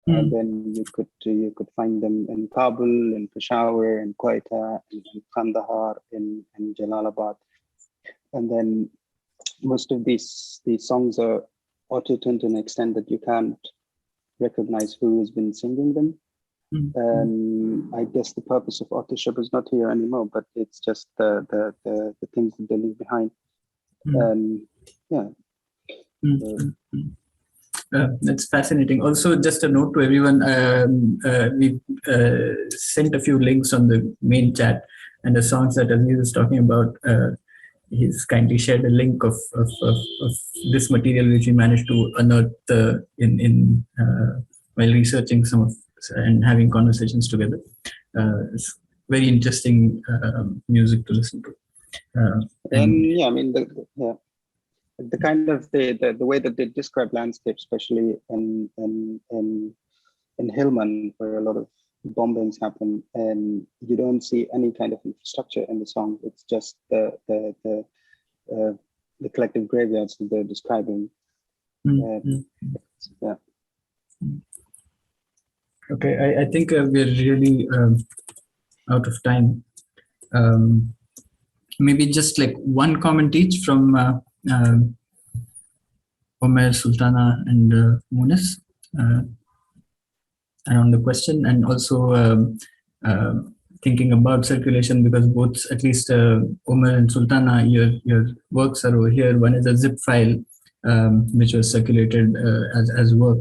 And then you could find them in Kabul, in Peshawar, in Quetta, in Kandahar, in Jalalabad. And then most of these songs are auto-tuned to an extent that you can't recognize who has been singing them. I guess the purpose of authorship is not here anymore, but it's just the things that they leave behind. That's fascinating. Also, just a note to everyone, we sent a few links on the main chat, and the songs that Aziz is talking about, he's kindly shared a link of this material which we managed to unearth while researching some of and having conversations together. It's very interesting music to listen to. And yeah, I mean, the kind of the way that they describe landscape, especially in Hillman, where a lot of bombings happen, and you don't see any kind of infrastructure in the song. It's just the collective graveyards that they're describing. Yeah. Okay, I think we're really out of time. Maybe just like one comment each from Omer, Sultana, and Moonis around the question, and also thinking about circulation, because both, at least Omer and Sultana, your works are over here. One is a zip file which was circulated as work,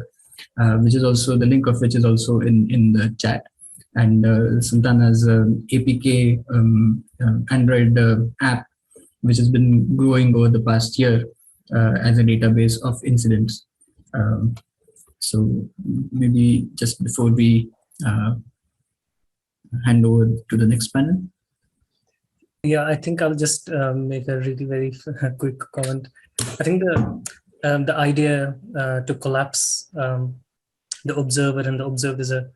which is also, the link of which is also in the chat. And Sultana's APK Android app, which has been growing over the past year as a database of incidents. So maybe just before we hand over to the next panel. Yeah, I think I'll just make a really very quick comment. I think the idea to collapse the observer and the observed is a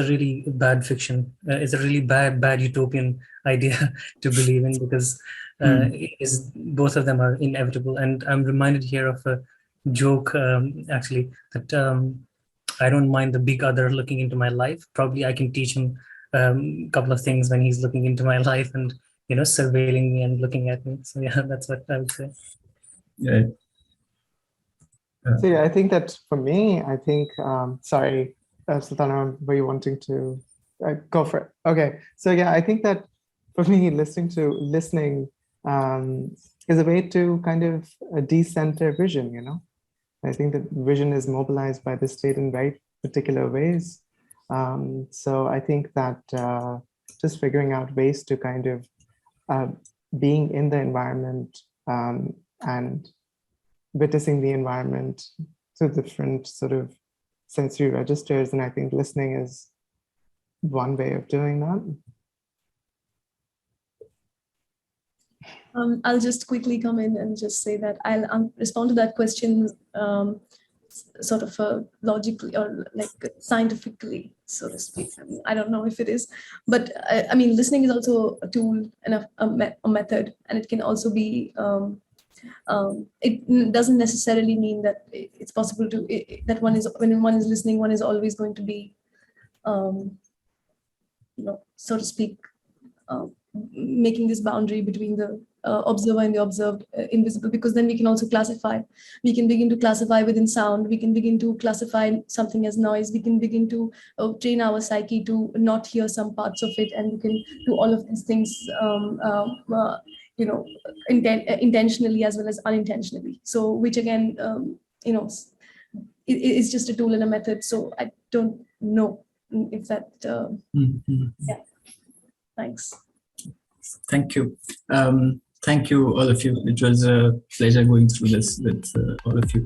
really bad fiction. It's a really bad utopian idea to believe in, because both of them are inevitable. And I'm reminded here of a joke, actually, that I don't mind the big other looking into my life. Probably I can teach him a couple of things when he's looking into my life and, surveilling me and looking at me. So yeah, that's what I would say. Yeah. So yeah, I think that for me, I think, sorry, Sultana, were you wanting to go for it? Okay, so yeah, I think that for me, listening is a way to kind of decenter vision, I think that vision is mobilized by the state in very particular ways. So I think that just figuring out ways to kind of being in the environment and witnessing the environment through different sort of sensory registers, and I think listening is one way of doing that. I'll just quickly come in and just say that I'll respond to that question sort of logically or like scientifically, so to speak. I don't know if it is, but I mean, listening is also a tool and a method, and it can also be, it doesn't necessarily mean that it's possible to, that when one is listening, one is always going to be, so to speak, making this boundary between the observer and the observed invisible, because then we can also classify. We can begin to classify within sound. We can begin to classify something as noise. We can begin to train our psyche to not hear some parts of it, and we can do all of these things, intentionally as well as unintentionally. So, which again, is just a tool and a method. So I don't know if that. Yeah. Thanks. Thank you. Thank you, all of you. It was a pleasure going through this with all of you.